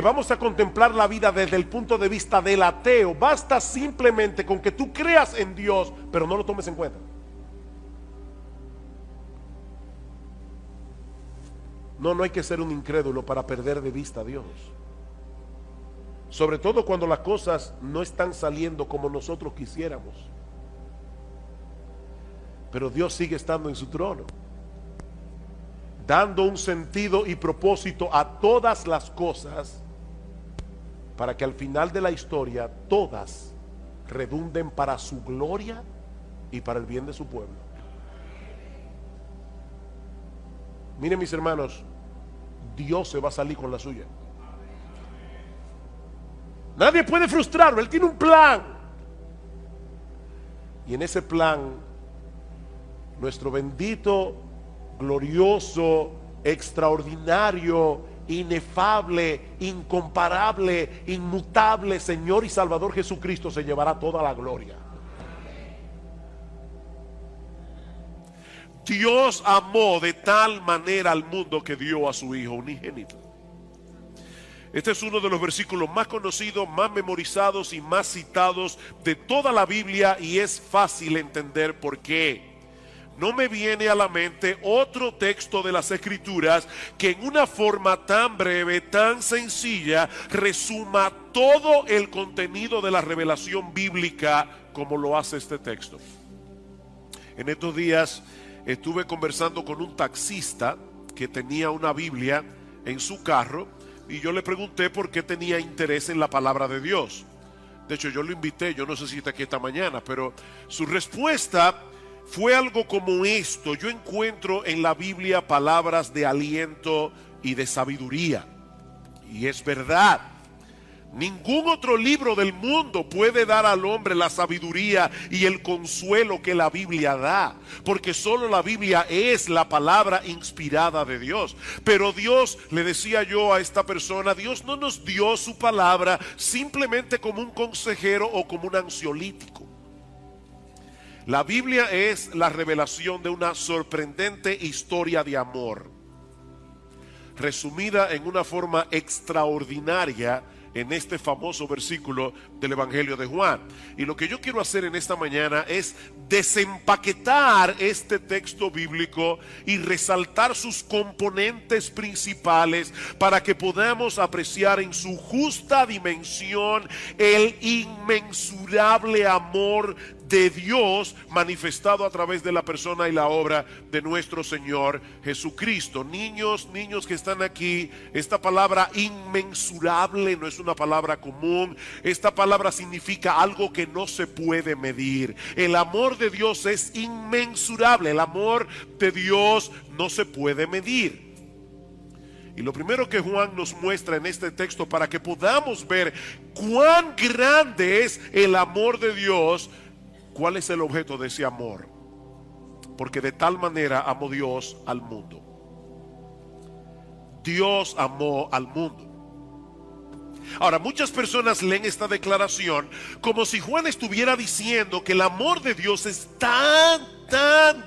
vamos a contemplar la vida desde el punto de vista del ateo. Basta simplemente con que tú creas en Dios, pero no lo tomes en cuenta. No hay que ser un incrédulo para perder de vista a Dios. Sobre todo cuando las cosas no están saliendo como nosotros quisiéramos. Pero Dios sigue estando en su trono, dando un sentido y propósito a todas las cosas, para que al final de la historia todas redunden para su gloria y para el bien de su pueblo. Miren, mis hermanos, Dios se va a salir con la suya. Nadie puede frustrarlo. Él tiene un plan, y en ese plan nuestro bendito, glorioso, extraordinario, inefable, incomparable, inmutable Señor y Salvador Jesucristo se llevará toda la gloria. Dios amó de tal manera al mundo que dio a su Hijo unigénito. Este es uno de los versículos más conocidos, más memorizados y más citados de toda la Biblia, y es fácil entender por qué. No me viene a la mente otro texto de las Escrituras que en una forma tan breve, tan sencilla, resuma todo el contenido de la revelación bíblica como lo hace este texto. En estos días estuve conversando con un taxista que tenía una Biblia en su carro, y yo le pregunté por qué tenía interés en la palabra de Dios. De hecho, yo lo invité, yo no sé si está aquí esta mañana, pero su respuesta fue algo como esto: yo encuentro en la Biblia palabras de aliento y de sabiduría. Y es verdad. Ningún otro libro del mundo puede dar al hombre la sabiduría y el consuelo que la Biblia da, porque solo la Biblia es la palabra inspirada de Dios. Pero Dios, le decía yo a esta persona, Dios no nos dio su palabra simplemente como un consejero o como un ansiolítico. La Biblia es la revelación de una sorprendente historia de amor, resumida en una forma extraordinaria en este famoso versículo del Evangelio de Juan. Y lo que yo quiero hacer en esta mañana es desempaquetar este texto bíblico y resaltar sus componentes principales para que podamos apreciar en su justa dimensión el inmensurable amor de Dios manifestado a través de la persona y la obra de nuestro Señor Jesucristo. Niños que están aquí, esta palabra inmensurable no es una palabra común. Esta palabra significa algo que no se puede medir. El amor de Dios es inmensurable. El amor de Dios no se puede medir. Y lo primero que Juan nos muestra en este texto, para que podamos ver cuán grande es el amor de Dios, ¿cuál es el objeto de ese amor? Porque de tal manera amó Dios al mundo. Dios amó al mundo. Ahora, muchas personas leen esta declaración como si Juan estuviera diciendo que el amor de Dios es tan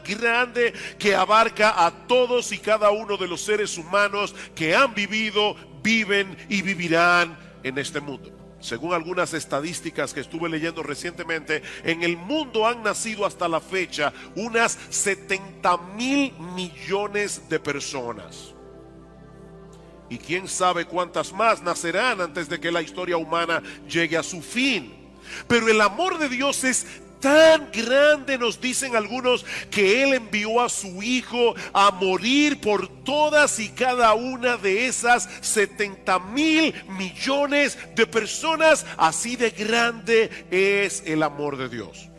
grande que abarca a todos y cada uno de los seres humanos que han vivido, viven y vivirán en este mundo. Según algunas estadísticas que estuve leyendo recientemente, en el mundo han nacido hasta la fecha unas 70,000 millones de personas. Y quién sabe cuántas más nacerán antes de que la historia humana llegue a su fin. Pero el amor de Dios es Tan grande, nos dicen algunos, que Él envió a su Hijo a morir por todas y cada una de esas 70,000 millones de personas. Así de grande es el amor de Dios.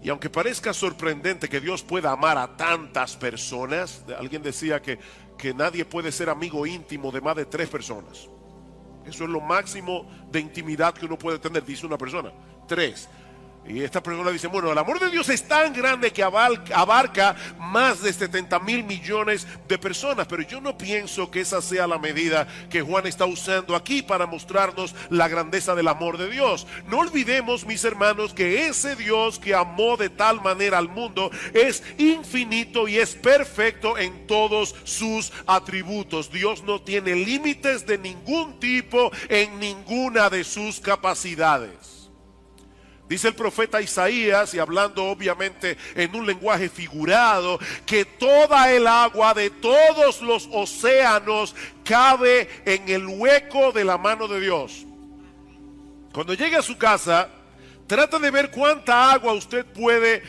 Y aunque parezca sorprendente que Dios pueda amar a tantas personas, alguien decía que nadie puede ser amigo íntimo de más de 3 personas. Eso es lo máximo de intimidad que uno puede tener, dice una persona. 3. Y esta persona dice, bueno, el amor de Dios es tan grande que abarca más de 70,000 millones de personas. Pero yo no pienso que esa sea la medida que Juan está usando aquí para mostrarnos la grandeza del amor de Dios. No olvidemos, mis hermanos, que ese Dios que amó de tal manera al mundo es infinito y es perfecto en todos sus atributos. Dios no tiene límites de ningún tipo en ninguna de sus capacidades. Dice el profeta Isaías, y hablando obviamente en un lenguaje figurado, que toda el agua de todos los océanos cabe en el hueco de la mano de Dios. Cuando llegue a su casa, trata de ver cuánta agua usted puede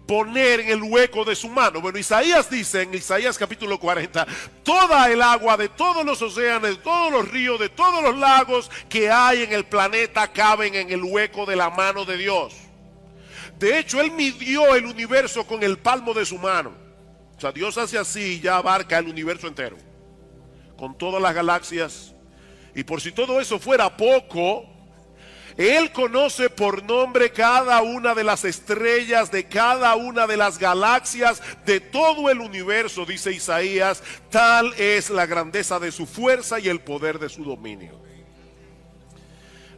poner en el hueco de su mano. Bueno, Isaías dice en Isaías capítulo 40, toda el agua de todos los océanos, de todos los ríos, de todos los lagos que hay en el planeta caben en el hueco de la mano de Dios. De hecho, Él midió el universo con el palmo de su mano. O sea, Dios hace así y ya abarca el universo entero, con todas las galaxias. Y por si todo eso fuera poco, Él conoce por nombre cada una de las estrellas, de cada una de las galaxias, de todo el universo, dice Isaías. Tal es la grandeza de su fuerza y el poder de su dominio.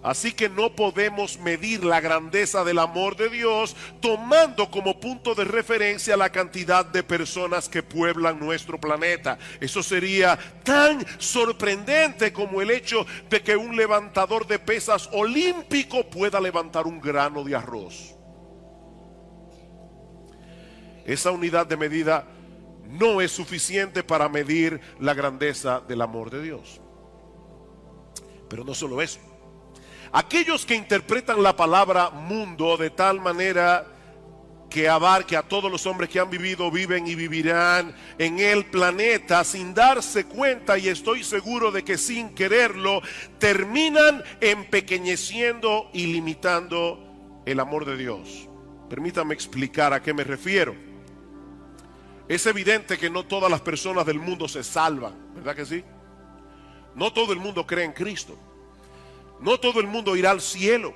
Así que no podemos medir la grandeza del amor de Dios tomando como punto de referencia la cantidad de personas que pueblan nuestro planeta. Eso sería tan sorprendente como el hecho de que un levantador de pesas olímpico pueda levantar un grano de arroz. Esa unidad de medida no es suficiente para medir la grandeza del amor de Dios. Pero no solo eso. Aquellos que interpretan la palabra mundo de tal manera que abarque a todos los hombres que han vivido, viven y vivirán en el planeta sin darse cuenta, y estoy seguro de que sin quererlo, terminan empequeñeciendo y limitando el amor de Dios. Permítame explicar a qué me refiero. Es evidente que no todas las personas del mundo se salvan, ¿verdad que sí? No todo el mundo cree en Cristo. No todo el mundo irá al cielo.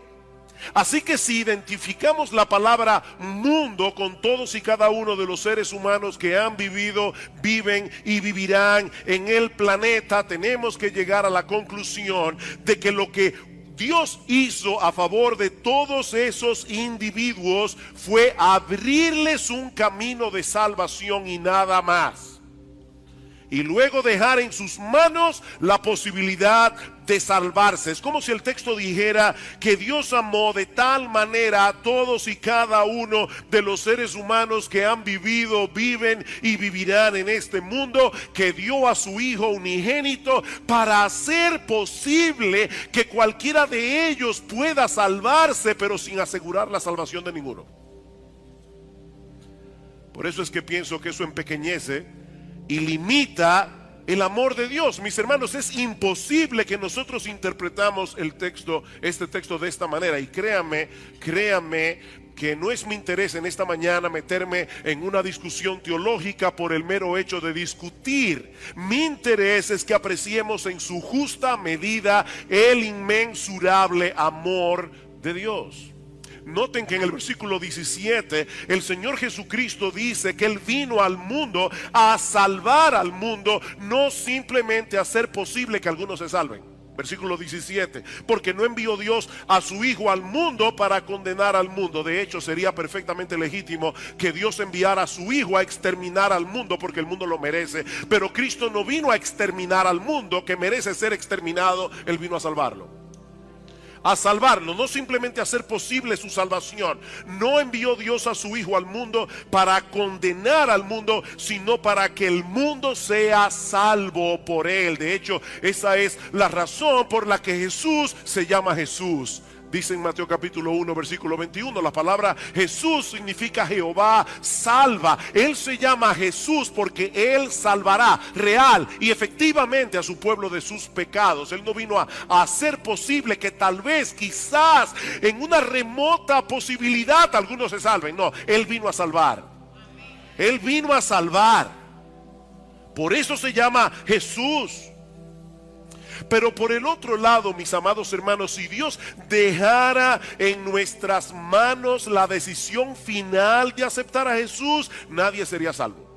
Así que si identificamos la palabra mundo con todos y cada uno de los seres humanos que han vivido, viven y vivirán en el planeta, tenemos que llegar a la conclusión de que lo que Dios hizo a favor de todos esos individuos fue abrirles un camino de salvación y nada más. Y luego dejar en sus manos la posibilidad de salvarse. Es como si el texto dijera que Dios amó de tal manera a todos y cada uno de los seres humanos que han vivido, viven y vivirán en este mundo, que dio a su Hijo unigénito para hacer posible que cualquiera de ellos pueda salvarse, pero sin asegurar la salvación de ninguno. Por eso es que pienso que eso empequeñece y limita el amor de Dios. Mis hermanos, es imposible que nosotros interpretamos este texto de esta manera. Y créame que no es mi interés en esta mañana meterme en una discusión teológica por el mero hecho de discutir. Mi interés es que apreciemos en su justa medida el inmensurable amor de Dios. Noten que en el versículo 17 el Señor Jesucristo dice que Él vino al mundo a salvar al mundo, no simplemente a hacer posible que algunos se salven. Versículo 17, porque no envió Dios a su Hijo al mundo para condenar al mundo. De hecho, sería perfectamente legítimo que Dios enviara a su Hijo a exterminar al mundo, porque el mundo lo merece. Pero Cristo no vino a exterminar al mundo que merece ser exterminado. Él vino a salvarlo. A salvarlo, no simplemente a hacer posible su salvación. No envió Dios a su Hijo al mundo para condenar al mundo, sino para que el mundo sea salvo por Él. De hecho, esa es la razón por la que Jesús se llama Jesús Dice en Mateo capítulo 1 versículo 21, la palabra Jesús significa Jehová salva. Él se llama Jesús porque Él salvará real y efectivamente a su pueblo de sus pecados. Él no vino a hacer posible que tal vez, quizás, en una remota posibilidad algunos se salven. No, Él vino a salvar. Él vino a salvar. Por eso se llama Jesús. Pero por el otro lado, mis amados hermanos, si Dios dejara en nuestras manos la decisión final de aceptar a Jesús, nadie sería salvo.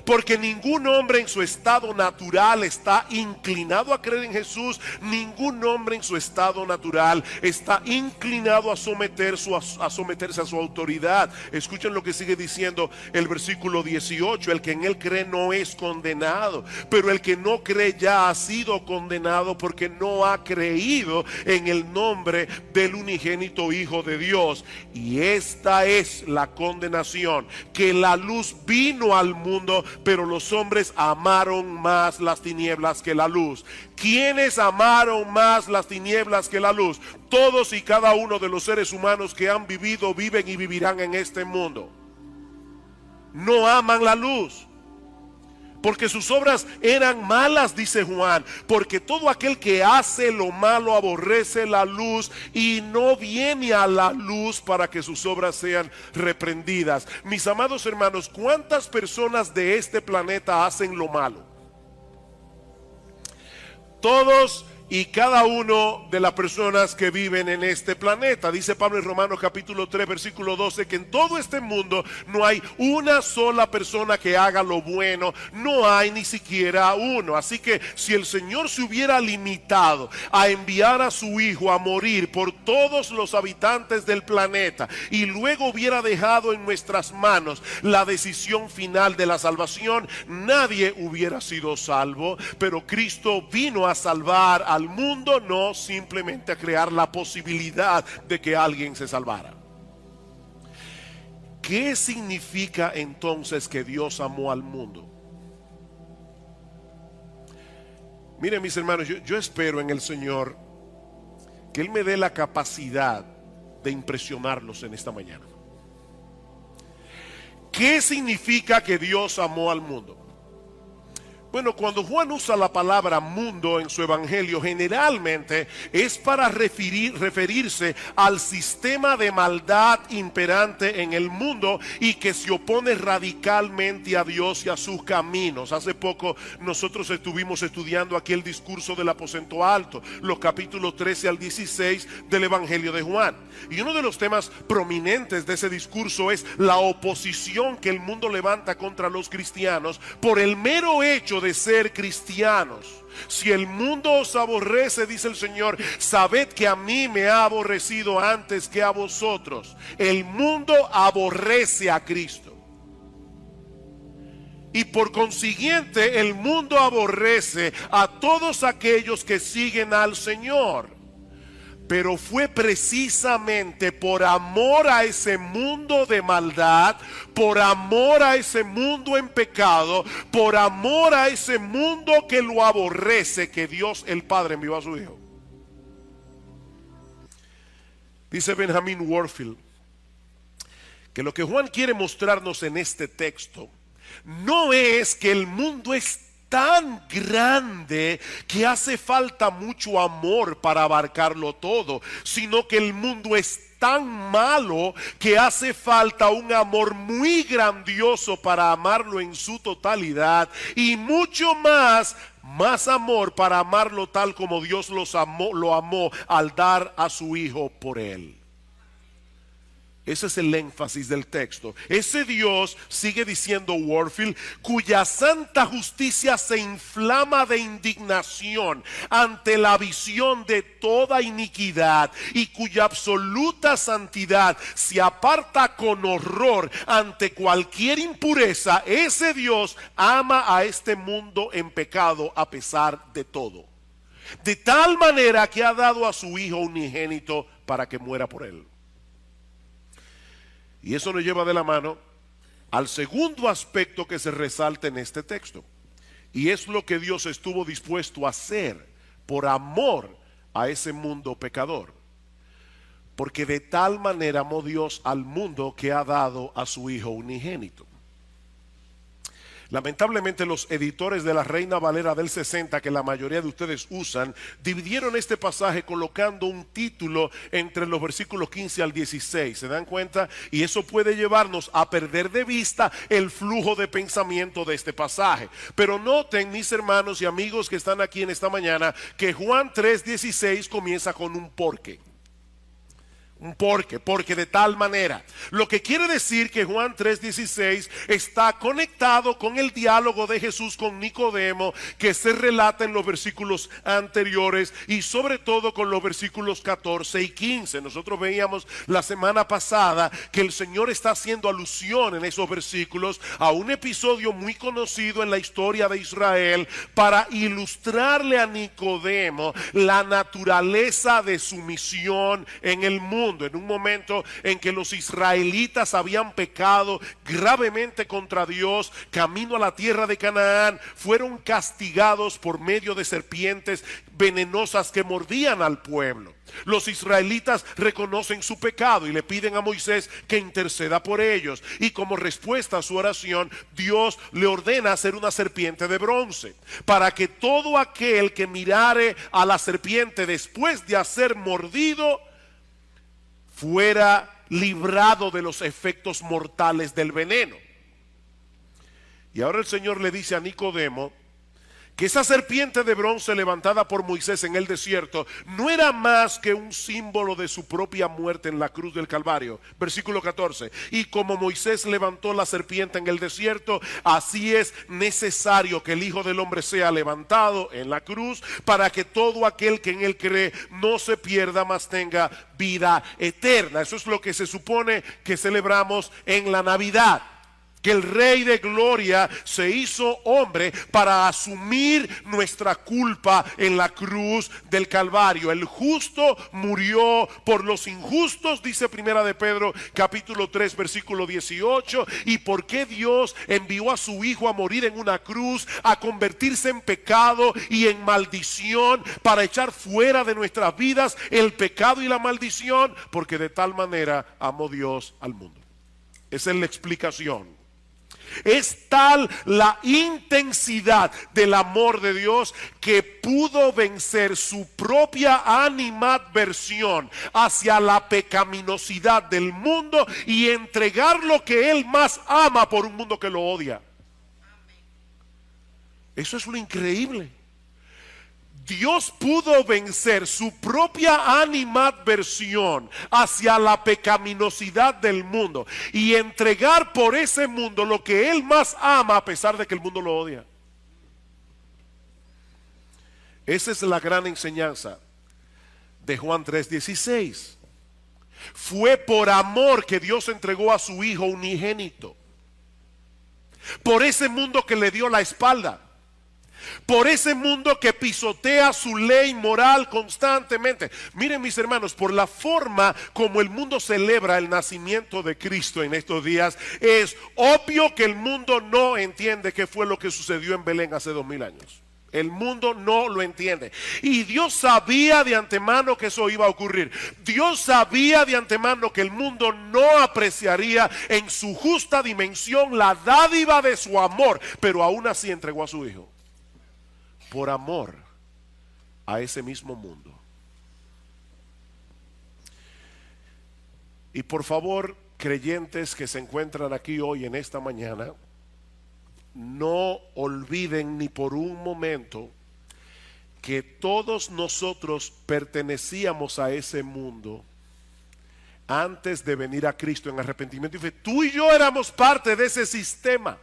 Porque ningún hombre en su estado natural está inclinado a creer en Jesús. Ningún hombre en su estado natural está inclinado a someterse a su autoridad. Escuchen lo que sigue diciendo el versículo 18. El que en él cree no es condenado, pero el que no cree ya ha sido condenado porque no ha creído en el nombre del unigénito Hijo de Dios. Y esta es la condenación, que la luz vino al mundo, pero los hombres amaron más las tinieblas que la luz. ¿Quiénes amaron más las tinieblas que la luz? Todos y cada uno de los seres humanos que han vivido, viven y vivirán en este mundo. No aman la luz, porque sus obras eran malas, dice Juan. Porque todo aquel que hace lo malo aborrece la luz y no viene a la luz para que sus obras sean reprendidas. Mis amados hermanos, ¿cuántas personas de este planeta hacen lo malo? Todos y cada uno de las personas que viven en este planeta. Dice Pablo en Romanos capítulo 3 versículo 12 que en todo este mundo no hay una sola persona que haga lo bueno. No hay ni siquiera uno. Así que si el Señor se hubiera limitado a enviar a su Hijo a morir por todos los habitantes del planeta y luego hubiera dejado en nuestras manos la decisión final de la salvación, nadie hubiera sido salvo. Pero Cristo vino a salvar al mundo, no simplemente a crear la posibilidad de que alguien se salvara. ¿Qué significa entonces que Dios amó al mundo? Miren, mis hermanos, yo espero en el Señor que Él me dé la capacidad de impresionarlos en esta mañana. ¿Qué significa que Dios amó al mundo? Bueno, cuando Juan usa la palabra mundo en su evangelio, generalmente es para referirse al sistema de maldad imperante en el mundo y que se opone radicalmente a Dios y a sus caminos. Hace poco nosotros estuvimos estudiando aquí el discurso del aposento alto, los capítulos 13 al 16 del evangelio de Juan. Y uno de los temas prominentes de ese discurso es la oposición que el mundo levanta contra los cristianos por el mero hecho de ser cristianos. Si el mundo os aborrece, dice el Señor, sabed que a mí me ha aborrecido antes que a vosotros. El mundo aborrece a Cristo y por consiguiente el mundo aborrece a todos aquellos que siguen al Señor. Pero fue precisamente por amor a ese mundo de maldad, por amor a ese mundo en pecado, por amor a ese mundo que lo aborrece, que Dios el Padre envió a su Hijo. Dice Benjamin Warfield que lo que Juan quiere mostrarnos en este texto no es que el mundo es tan grande que hace falta mucho amor para abarcarlo todo, sino que el mundo es tan malo que hace falta un amor muy grandioso para amarlo en su totalidad y mucho más amor para amarlo tal como Dios lo amó al dar a su Hijo por él. Ese es el énfasis del texto. Ese Dios, sigue diciendo Warfield, cuya santa justicia se inflama de indignación ante la visión de toda iniquidad y cuya absoluta santidad se aparta con horror ante cualquier impureza. Ese Dios ama a este mundo en pecado a pesar de todo. De tal manera que ha dado a su Hijo unigénito para que muera por él. Y eso nos lleva de la mano al segundo aspecto que se resalta en este texto. Y es lo que Dios estuvo dispuesto a hacer por amor a ese mundo pecador. Porque de tal manera amó Dios al mundo que ha dado a su Hijo unigénito. Lamentablemente los editores de la Reina Valera del 60, que la mayoría de ustedes usan, dividieron este pasaje colocando un título entre los versículos 15 al 16. ¿Se dan cuenta? Y eso puede llevarnos a perder de vista el flujo de pensamiento de este pasaje. Pero noten, mis hermanos y amigos que están aquí en esta mañana, que Juan 3:16 comienza con un porque. Un porque de tal manera. Lo que quiere decir que Juan 3:16 está conectado con el diálogo de Jesús con Nicodemo que se relata en los versículos anteriores y sobre todo con los versículos 14 y 15. Nosotros veíamos la semana pasada que el Señor está haciendo alusión en esos versículos a un episodio muy conocido en la historia de Israel para ilustrarle a Nicodemo la naturaleza de su misión en el mundo. En un momento en que los israelitas habían pecado gravemente contra Dios, camino a la tierra de Canaán, fueron castigados por medio de serpientes venenosas que mordían al pueblo. Los israelitas reconocen su pecado y le piden a Moisés que interceda por ellos. Y como respuesta a su oración, Dios le ordena hacer una serpiente de bronce, para que todo aquel que mirare a la serpiente después de ser mordido fuera librado de los efectos mortales del veneno. Y ahora el Señor le dice a Nicodemo que esa serpiente de bronce levantada por Moisés en el desierto no era más que un símbolo de su propia muerte en la cruz del Calvario. Versículo 14. Y como Moisés levantó la serpiente en el desierto, así es necesario que el Hijo del Hombre sea levantado en la cruz, para que todo aquel que en él cree no se pierda, mas tenga vida eterna. Eso es lo que se supone que celebramos en la Navidad. Que el Rey de Gloria se hizo hombre para asumir nuestra culpa en la cruz del Calvario. El justo murió por los injustos, dice Primera de Pedro capítulo 3 versículo 18. ¿Y por qué Dios envió a su Hijo a morir en una cruz, a convertirse en pecado y en maldición, para echar fuera de nuestras vidas el pecado y la maldición? Porque de tal manera amó Dios al mundo. Esa es la explicación. Es tal la intensidad del amor de Dios que pudo vencer su propia animadversión hacia la pecaminosidad del mundo y entregar lo que Él más ama por un mundo que lo odia. Eso es lo increíble. Dios pudo vencer su propia animadversión hacia la pecaminosidad del mundo y entregar por ese mundo lo que Él más ama a pesar de que el mundo lo odia. Esa es la gran enseñanza de Juan 3:16. Fue por amor que Dios entregó a su Hijo unigénito. Por ese mundo que le dio la espalda. Por ese mundo que pisotea su ley moral constantemente. Miren, mis hermanos, por la forma como el mundo celebra el nacimiento de Cristo en estos días, es obvio que el mundo no entiende qué fue lo que sucedió en Belén hace 2000 años. El mundo no lo entiende. Y Dios sabía de antemano que eso iba a ocurrir. Dios sabía de antemano que el mundo no apreciaría en su justa dimensión la dádiva de su amor, pero aún así entregó a su Hijo. Por amor a ese mismo mundo. Y por favor, creyentes que se encuentran aquí hoy en esta mañana, no olviden ni por un momento que todos nosotros pertenecíamos a ese mundo antes de venir a Cristo en arrepentimiento y fe. Tú y yo éramos parte de ese sistema.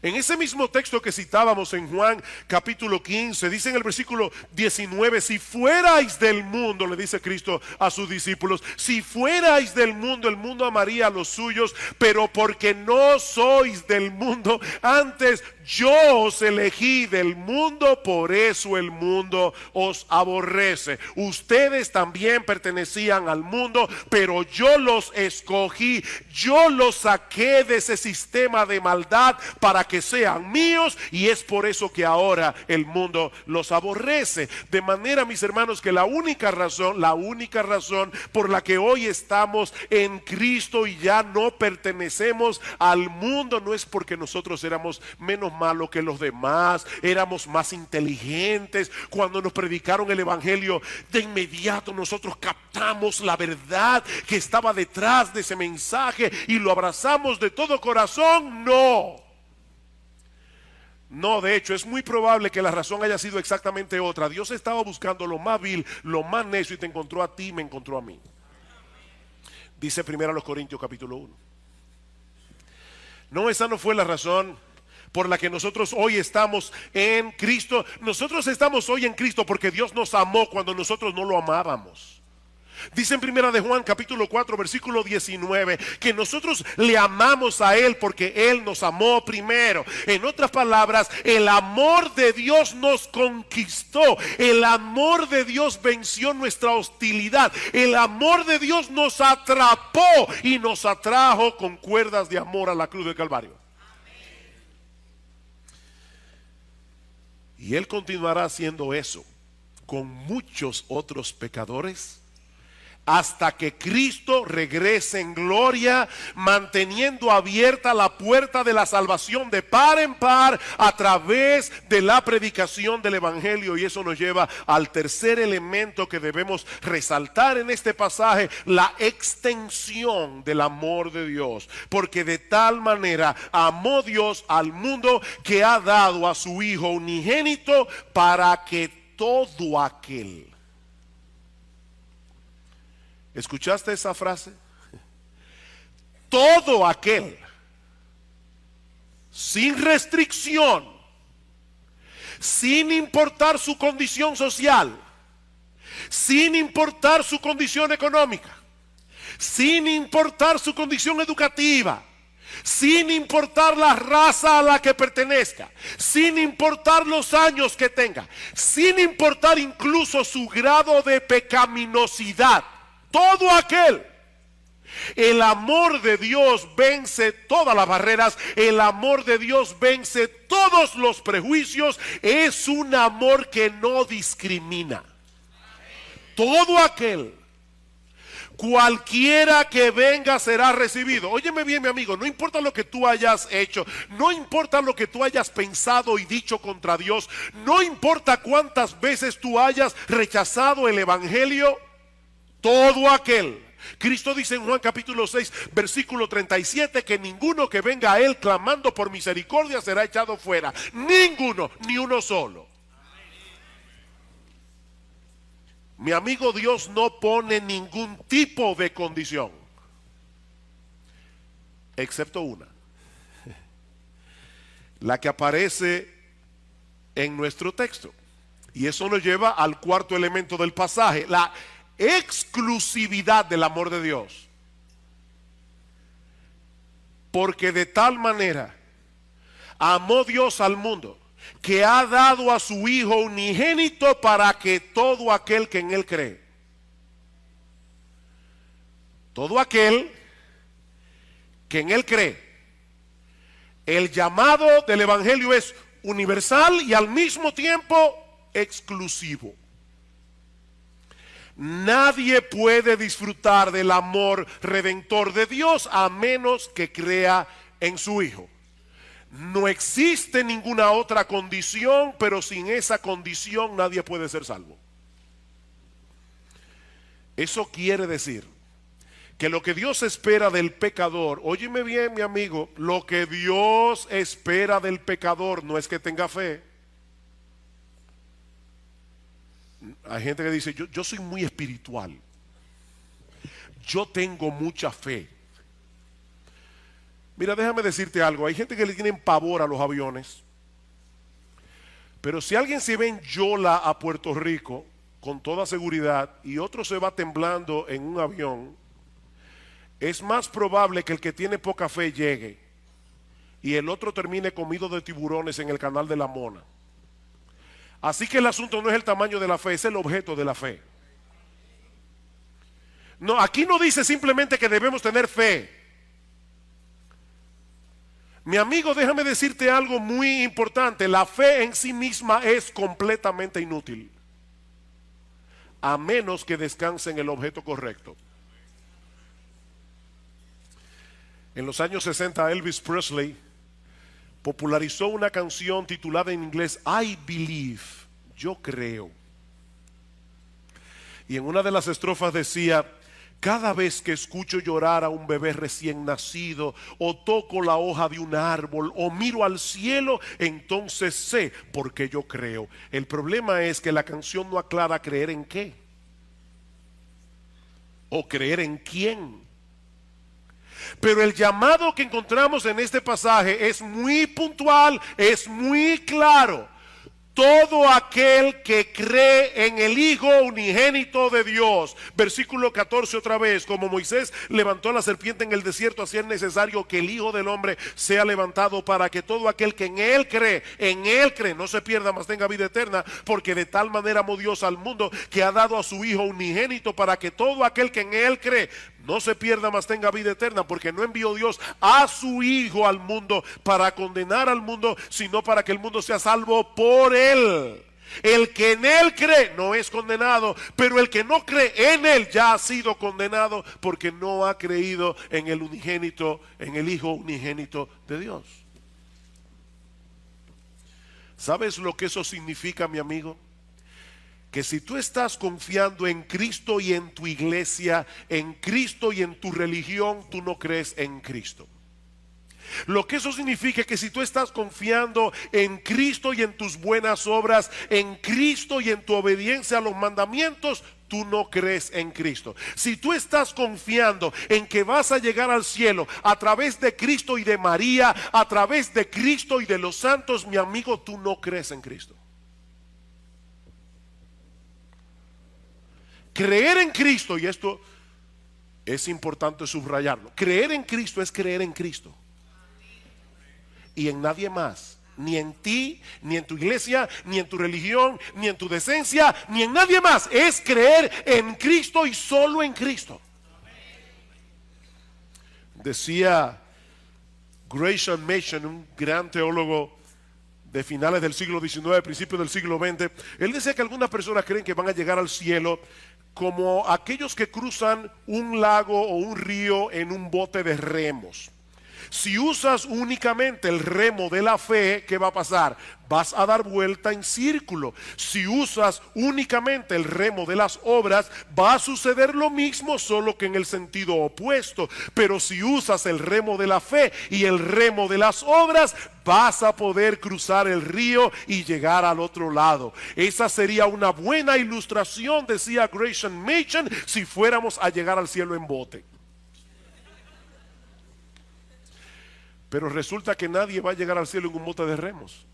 En ese mismo texto que citábamos en Juan capítulo 15, dice en el versículo 19, si fuerais del mundo, le dice Cristo a sus discípulos, si fuerais del mundo, el mundo amaría a los suyos, pero porque no sois del mundo, antes yo os elegí del mundo, por eso el mundo os aborrece. Ustedes también pertenecían al mundo, pero yo los escogí, yo los saqué de ese sistema de maldad para que sean míos, y es por eso que ahora el mundo los aborrece. De manera, mis hermanos, que la única razón por la que hoy estamos en Cristo y ya no pertenecemos al mundo no es porque nosotros éramos menos malos que los demás, éramos más inteligentes. Cuando nos predicaron el evangelio, de inmediato nosotros captamos la verdad que estaba detrás de ese mensaje y lo abrazamos de todo corazón. No, de hecho es muy probable que la razón haya sido exactamente otra. Dios estaba buscando lo más vil, lo más necio, y te encontró a ti y me encontró a mí. Dice 1 Corintios capítulo 1. No, esa no fue la razón por la que nosotros hoy estamos en Cristo. Nosotros estamos hoy en Cristo porque Dios nos amó cuando nosotros no lo amábamos. Dice en 1 de Juan capítulo 4 versículo 19 que nosotros le amamos a Él porque Él nos amó primero. En otras palabras, el amor de Dios nos conquistó. El amor de Dios venció nuestra hostilidad. El amor de Dios nos atrapó y nos atrajo con cuerdas de amor a la cruz del Calvario. Y Él continuará haciendo eso con muchos otros pecadores hasta que Cristo regrese en gloria, manteniendo abierta la puerta de la salvación de par en par a través de la predicación del evangelio. Y eso nos lleva al tercer elemento que debemos resaltar en este pasaje: la extensión del amor de Dios. Porque de tal manera amó Dios al mundo que ha dado a su Hijo unigénito para que todo aquel... ¿Escuchaste esa frase? Todo aquel, sin restricción, sin importar su condición social, sin importar su condición económica, sin importar su condición educativa, sin importar la raza a la que pertenezca, sin importar los años que tenga, sin importar incluso su grado de pecaminosidad. Todo aquel, el amor de Dios vence todas las barreras, el amor de Dios vence todos los prejuicios, es un amor que no discrimina. Todo aquel, cualquiera que venga será recibido. Óyeme bien, mi amigo, no importa lo que tú hayas hecho, no importa lo que tú hayas pensado y dicho contra Dios, no importa cuántas veces tú hayas rechazado el evangelio. Todo aquel, Cristo dice en Juan capítulo 6 versículo 37 que ninguno que venga a Él clamando por misericordia será echado fuera. Ninguno, ni uno solo. Mi amigo, Dios no pone ningún tipo de condición, excepto una, la que aparece en nuestro texto. Y eso nos lleva al cuarto elemento del pasaje: la exclusividad del amor de Dios. Porque de tal manera amó Dios al mundo que ha dado a su Hijo unigénito para que todo aquel que en Él cree, todo aquel que en Él cree. El llamado del evangelio es universal y al mismo tiempo exclusivo. Nadie puede disfrutar del amor redentor de Dios a menos que crea en su Hijo. No existe ninguna otra condición, pero sin esa condición nadie puede ser salvo. Eso quiere decir que lo que Dios espera del pecador, óyeme bien, mi amigo, lo que Dios espera del pecador no es que tenga fe. Hay gente que dice, yo soy muy espiritual, yo tengo mucha fe. Mira, déjame decirte algo, hay gente que le tienen pavor a los aviones, pero si alguien se ve en Yola a Puerto Rico, con toda seguridad, y otro se va temblando en un avión, es más probable que el que tiene poca fe llegue y el otro termine comido de tiburones en el canal de la Mona. Así que el asunto no es el tamaño de la fe, es el objeto de la fe. No, aquí no dice simplemente que debemos tener fe. Mi amigo, déjame decirte algo muy importante. La fe en sí misma es completamente inútil, a menos que descanse en el objeto correcto. En los años 60, Elvis Presley popularizó una canción titulada en inglés I Believe, yo creo. Y en una de las estrofas decía: cada vez que escucho llorar a un bebé recién nacido, o toco la hoja de un árbol, o miro al cielo, entonces sé porque yo creo. El problema es que la canción no aclara creer en qué, o creer en quién. Pero el llamado que encontramos en este pasaje es muy puntual, es muy claro. Todo aquel que cree en el Hijo unigénito de Dios. Versículo 14 otra vez: como Moisés levantó la serpiente en el desierto, así es necesario que el Hijo del Hombre sea levantado, para que todo aquel que en Él cree, no se pierda, mas tenga vida eterna. Porque de tal manera amó Dios al mundo, que ha dado a su Hijo unigénito, para que todo aquel que en Él cree no se pierda, mas tenga vida eterna. Porque no envió Dios a su Hijo al mundo para condenar al mundo, sino para que el mundo sea salvo por Él. El que en Él cree no es condenado, pero el que no cree en Él ya ha sido condenado, porque no ha creído en el unigénito, en el Hijo unigénito de Dios. ¿Sabes lo que eso significa, mi amigo? Que si tú estás confiando en Cristo y en tu iglesia, en Cristo y en tu religión, tú no crees en Cristo. Lo que eso significa es que si tú estás confiando en Cristo y en tus buenas obras, en Cristo y en tu obediencia a los mandamientos, tú no crees en Cristo. Si tú estás confiando en que vas a llegar al cielo a través de Cristo y de María, a través de Cristo y de los santos, mi amigo, tú no crees en Cristo. Creer en Cristo, y esto es importante subrayarlo, creer en Cristo es creer en Cristo y en nadie más. Ni en ti, ni en tu iglesia, ni en tu religión, ni en tu decencia, ni en nadie más. Es creer en Cristo y solo en Cristo. Decía Gresham Machen, un gran teólogo de finales del siglo XIX, principios del siglo XX, él decía que algunas personas creen que van a llegar al cielo como aquellos que cruzan un lago o un río en un bote de remos. Si usas únicamente el remo de la fe, ¿qué va a pasar? Vas a dar vuelta en círculo. Si usas únicamente el remo de las obras, va a suceder lo mismo, solo que en el sentido opuesto. Pero si usas el remo de la fe y el remo de las obras, vas a poder cruzar el río y llegar al otro lado. Esa sería una buena ilustración, decía Gresham Machen, si fuéramos a llegar al cielo en bote. Pero resulta que nadie va a llegar al cielo en un bote de remos.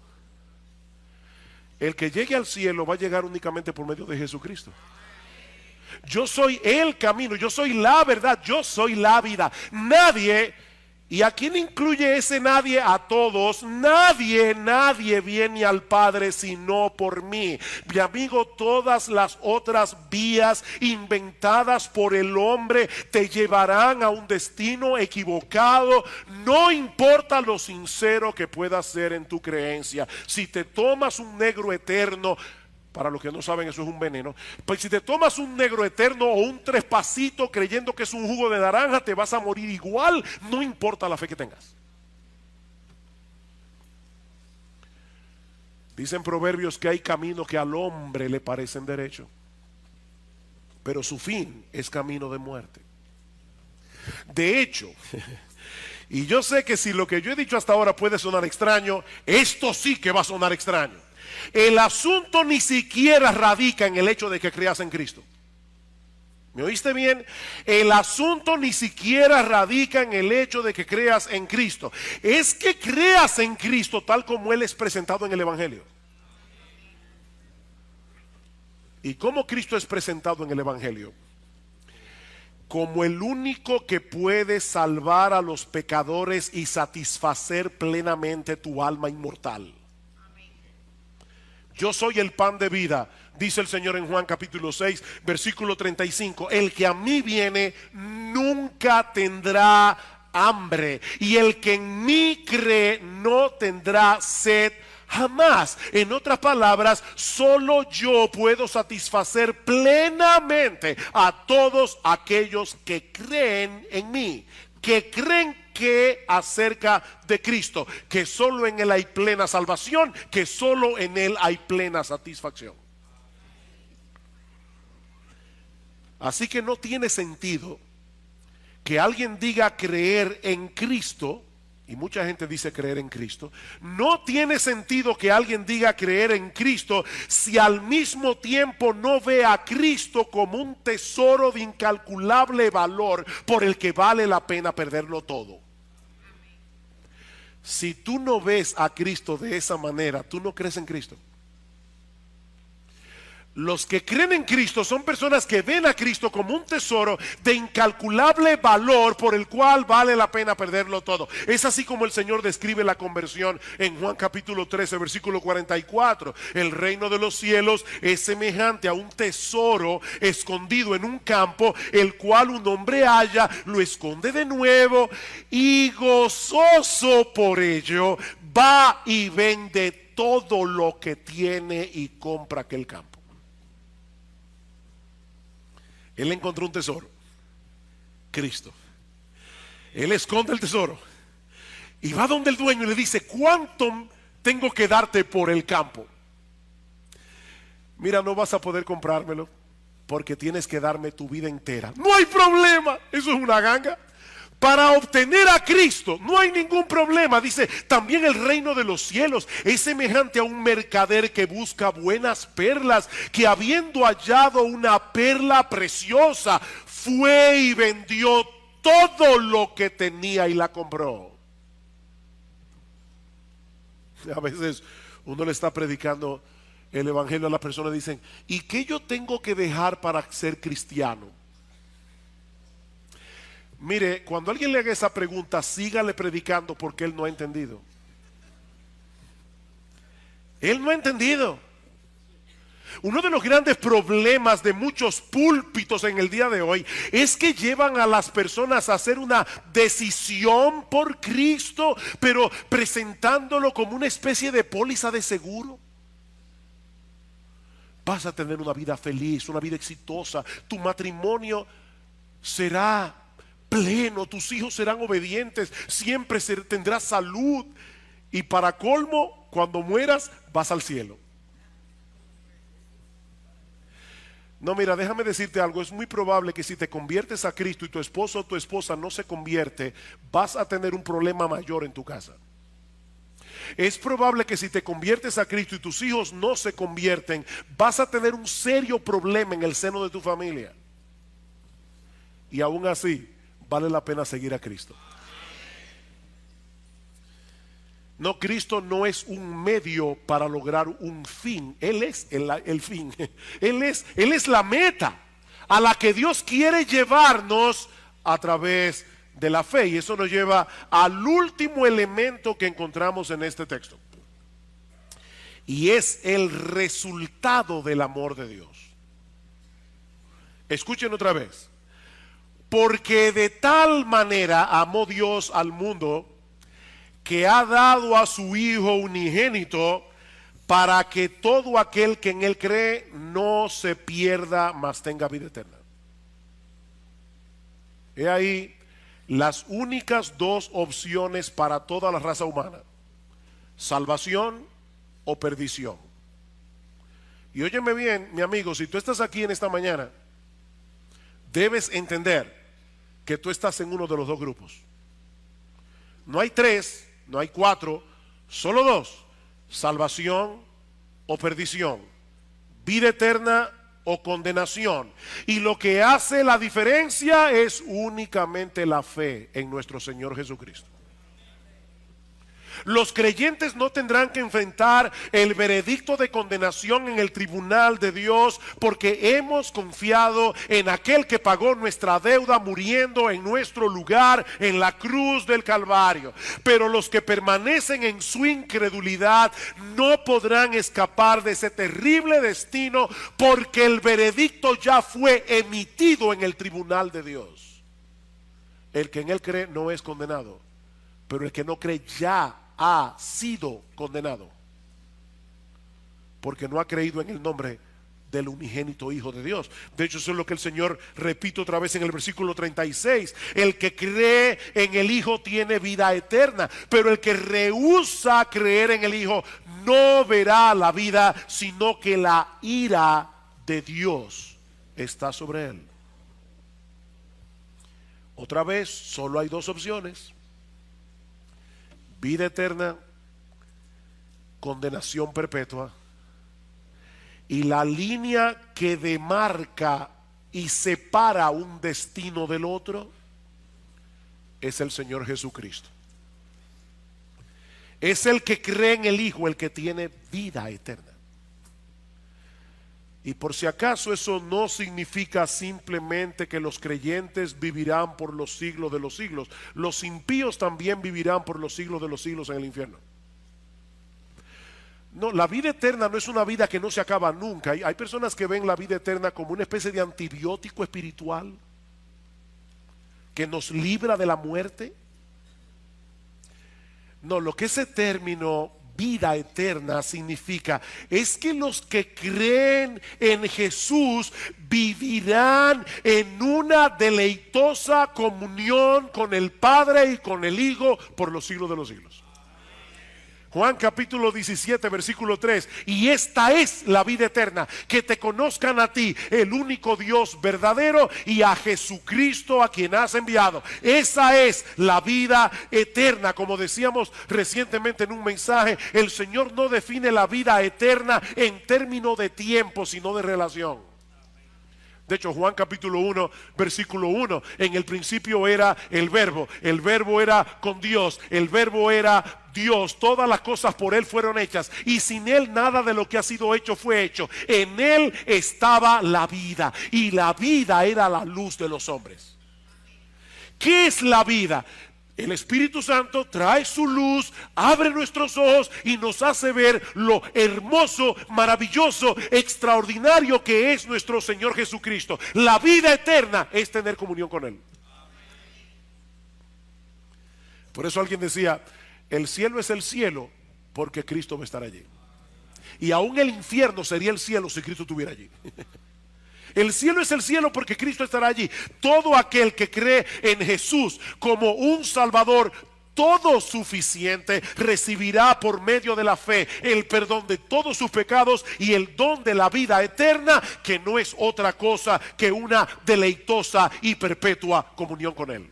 El que llegue al cielo va a llegar únicamente por medio de Jesucristo. Yo soy el camino, yo soy la verdad, yo soy la vida. Nadie, ¿y a quién incluye ese nadie? A todos. Nadie viene al Padre sino por mí. Mi amigo, todas las otras vías inventadas por el hombre te llevarán a un destino equivocado. No importa lo sincero que puedas ser en tu creencia. Si te tomas un negro eterno, para los que no saben, eso es un veneno. Pues si te tomas un negro eterno o un trespasito creyendo que es un jugo de naranja, te vas a morir igual, no importa la fe que tengas. Dicen Proverbios que hay caminos que al hombre le parecen derecho, pero su fin es camino de muerte. De hecho, y yo sé que si lo que yo he dicho hasta ahora puede sonar extraño, esto sí que va a sonar extraño. El asunto ni siquiera radica en el hecho de que creas en Cristo. ¿Me oíste bien? El asunto ni siquiera radica en el hecho de que creas en Cristo. Es que creas en Cristo tal como Él es presentado en el Evangelio. ¿Y cómo Cristo es presentado en el Evangelio? Como el único que puede salvar a los pecadores y satisfacer plenamente tu alma inmortal. Yo soy el pan de vida, dice el Señor en Juan capítulo 6, versículo 35. El que a mí viene nunca tendrá hambre, y el que en mí cree no tendrá sed jamás. En otras palabras, solo yo puedo satisfacer plenamente a todos aquellos que creen en mí, que creen que acerca de Cristo, que solo en Él hay plena salvación, que solo en Él hay plena satisfacción. Así que no tiene sentido que alguien diga creer en Cristo, y mucha gente dice creer en Cristo. No tiene sentido que alguien diga creer en Cristo si al mismo tiempo no ve a Cristo como un tesoro de incalculable valor por el que vale la pena perderlo todo. Si tú no ves a Cristo de esa manera, tú no crees en Cristo. Los que creen en Cristo son personas que ven a Cristo como un tesoro de incalculable valor por el cual vale la pena perderlo todo. Es así como el Señor describe la conversión en Juan capítulo 13, versículo 44. El reino de los cielos es semejante a un tesoro escondido en un campo, el cual un hombre halla, lo esconde de nuevo y gozoso por ello va y vende todo lo que tiene y compra aquel campo. Él encontró un tesoro, Cristo. Él esconde el tesoro y va donde el dueño y le dice: ¿cuánto tengo que darte por el campo? Mira, no vas a poder comprármelo porque tienes que darme tu vida entera. No hay problema, eso es una ganga. Para obtener a Cristo no hay ningún problema. Dice, también el reino de los cielos es semejante a un mercader que busca buenas perlas, que habiendo hallado una perla preciosa, fue y vendió todo lo que tenía y la compró. A veces uno le está predicando el evangelio a las personas y dicen: ¿y qué yo tengo que dejar para ser cristiano? Mire, cuando alguien le haga esa pregunta, sígale predicando, porque él no ha entendido. Él no ha entendido. Uno de los grandes problemas de muchos púlpitos en el día de hoy es que llevan a las personas a hacer una decisión por Cristo, pero presentándolo como una especie de póliza de seguro. Vas a tener una vida feliz, una vida exitosa, tu matrimonio será pleno, tus hijos serán obedientes, siempre tendrás salud, y para colmo, cuando mueras vas al cielo. No, mira, déjame decirte algo. Es muy probable que si te conviertes a Cristo y tu esposo o tu esposa no se convierte, vas a tener un problema mayor en tu casa. Es probable que si te conviertes a Cristo y tus hijos no se convierten, vas a tener un serio problema en el seno de tu familia. Y aún así vale la pena seguir a Cristo. No, Cristo no es un medio para lograr un fin. Él es el fin. Él es la meta a la que Dios quiere llevarnos a través de la fe. Y eso nos lleva al último elemento que encontramos en este texto. Y es el resultado del amor de Dios. Escuchen otra vez. Porque de tal manera amó Dios al mundo, que ha dado a su Hijo unigénito, para que todo aquel que en Él cree no se pierda, mas tenga vida eterna. He ahí las únicas dos opciones para toda la raza humana: salvación o perdición. Y óyeme bien, mi amigo, si tú estás aquí en esta mañana, debes entender que tú estás en uno de los dos grupos. No hay tres, no hay cuatro, solo dos: salvación o perdición, vida eterna o condenación. Y lo que hace la diferencia es únicamente la fe en nuestro Señor Jesucristo. Los creyentes no tendrán que enfrentar el veredicto de condenación en el tribunal de Dios, porque hemos confiado en aquel que pagó nuestra deuda muriendo en nuestro lugar en la cruz del Calvario. Pero los que permanecen en su incredulidad no podrán escapar de ese terrible destino, porque el veredicto ya fue emitido en el tribunal de Dios. El que en él cree no es condenado, pero el que no cree ya ha sido condenado, porque no ha creído en el nombre del unigénito Hijo de Dios. De hecho, eso es lo que el Señor repite otra vez en el versículo 36. El que cree en el Hijo tiene vida eterna, pero el que rehúsa creer en el Hijo no verá la vida, sino que la ira de Dios está sobre él. Otra vez, solo hay dos opciones: vida eterna, condenación perpetua. Y la línea que demarca y separa un destino del otro es el Señor Jesucristo. Es el que cree en el Hijo el que tiene vida eterna. Y por si acaso, eso no significa simplemente que los creyentes vivirán por los siglos de los siglos. Los impíos también vivirán por los siglos de los siglos en el infierno. No, la vida eterna no es una vida que no se acaba nunca. Hay personas que ven la vida eterna como una especie de antibiótico espiritual que nos libra de la muerte. No, lo que ese término vida eterna significa es que los que creen en Jesús vivirán en una deleitosa comunión con el Padre y con el Hijo por los siglos de los siglos. Juan capítulo 17 versículo 3: y esta es la vida eterna, que te conozcan a ti, el único Dios verdadero, y a Jesucristo a quien has enviado. Esa es la vida eterna. Como decíamos recientemente en un mensaje, el Señor no define la vida eterna en términos de tiempo, sino de relación. De hecho, Juan capítulo 1, versículo 1: en el principio era el verbo era con Dios, el verbo era Dios, todas las cosas por Él fueron hechas, y sin Él nada de lo que ha sido hecho fue hecho. En Él estaba la vida, y la vida era la luz de los hombres. ¿Qué es la vida? El Espíritu Santo trae su luz, abre nuestros ojos y nos hace ver lo hermoso, maravilloso, extraordinario que es nuestro Señor Jesucristo. La vida eterna es tener comunión con Él. Por eso alguien decía: el cielo es el cielo porque Cristo va a estar allí. Y aún el infierno sería el cielo si Cristo estuviera allí. El cielo es el cielo porque Cristo estará allí. Todo aquel que cree en Jesús como un Salvador todo suficiente recibirá por medio de la fe el perdón de todos sus pecados y el don de la vida eterna, que no es otra cosa que una deleitosa y perpetua comunión con Él.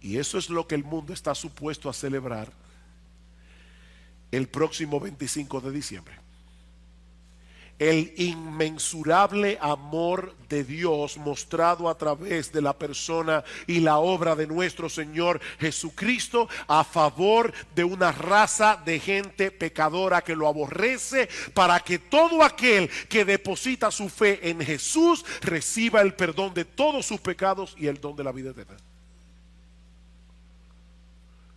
Y eso es lo que el mundo está supuesto a celebrar el próximo 25 de diciembre. El inmensurable amor de Dios mostrado a través de la persona y la obra de nuestro Señor Jesucristo a favor de una raza de gente pecadora que lo aborrece, para que todo aquel que deposita su fe en Jesús reciba el perdón de todos sus pecados y el don de la vida eterna.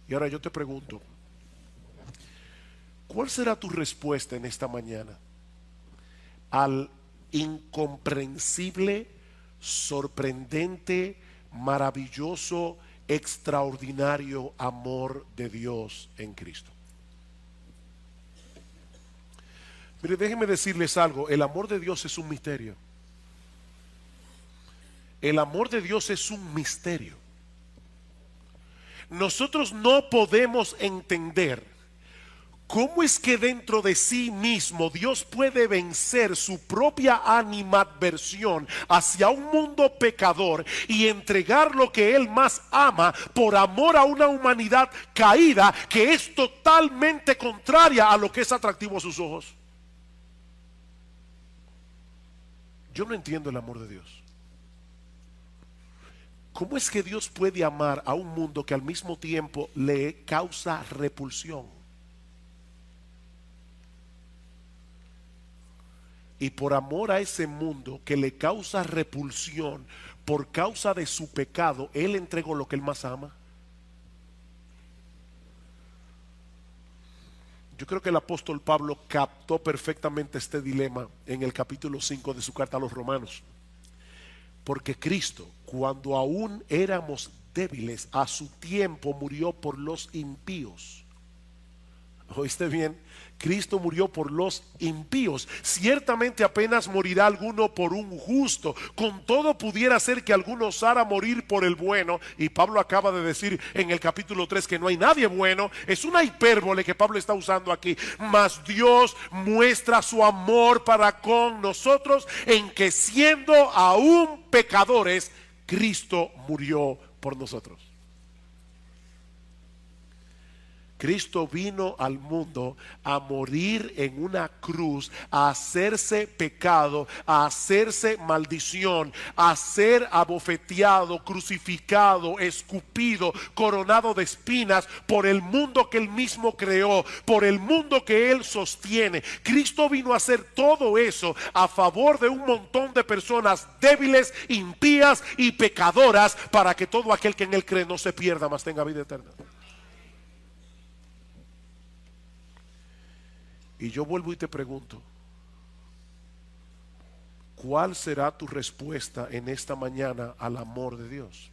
Y ahora yo te pregunto, ¿cuál será tu respuesta en esta mañana al incomprensible, sorprendente, maravilloso, extraordinario amor de Dios en Cristo? Mire, déjenme decirles algo: el amor de Dios es un misterio. El amor de Dios es un misterio. Nosotros no podemos entender ¿cómo es que dentro de sí mismo Dios puede vencer su propia animadversión hacia un mundo pecador y entregar lo que Él más ama por amor a una humanidad caída que es totalmente contraria a lo que es atractivo a sus ojos? Yo no entiendo el amor de Dios. ¿Cómo es que Dios puede amar a un mundo que al mismo tiempo le causa repulsión? Y por amor a ese mundo que le causa repulsión por causa de su pecado, Él entregó lo que Él más ama. Yo creo que el apóstol Pablo captó perfectamente este dilema en el capítulo 5 de su carta a los Romanos, Porque Cristo, cuando aún éramos débiles, a su tiempo murió por los impíos. ¿Oíste bien? Cristo murió por los impíos. Ciertamente apenas morirá alguno por un justo. Con todo pudiera ser que alguno osara morir por el bueno. Y Pablo acaba de decir en el capítulo 3 que no hay nadie bueno. Es una hipérbole que Pablo está usando aquí. Mas Dios muestra su amor para con nosotros en que siendo aún pecadores, Cristo murió por nosotros. Cristo vino al mundo a morir en una cruz, a hacerse pecado, a hacerse maldición, a ser abofeteado, crucificado, escupido, coronado de espinas por el mundo que Él mismo creó, por el mundo que Él sostiene. Cristo vino a hacer todo eso a favor de un montón de personas débiles, impías y pecadoras, para que todo aquel que en Él cree no se pierda, mas tenga vida eterna. Y yo vuelvo y te pregunto, ¿cuál será tu respuesta en esta mañana al amor de Dios?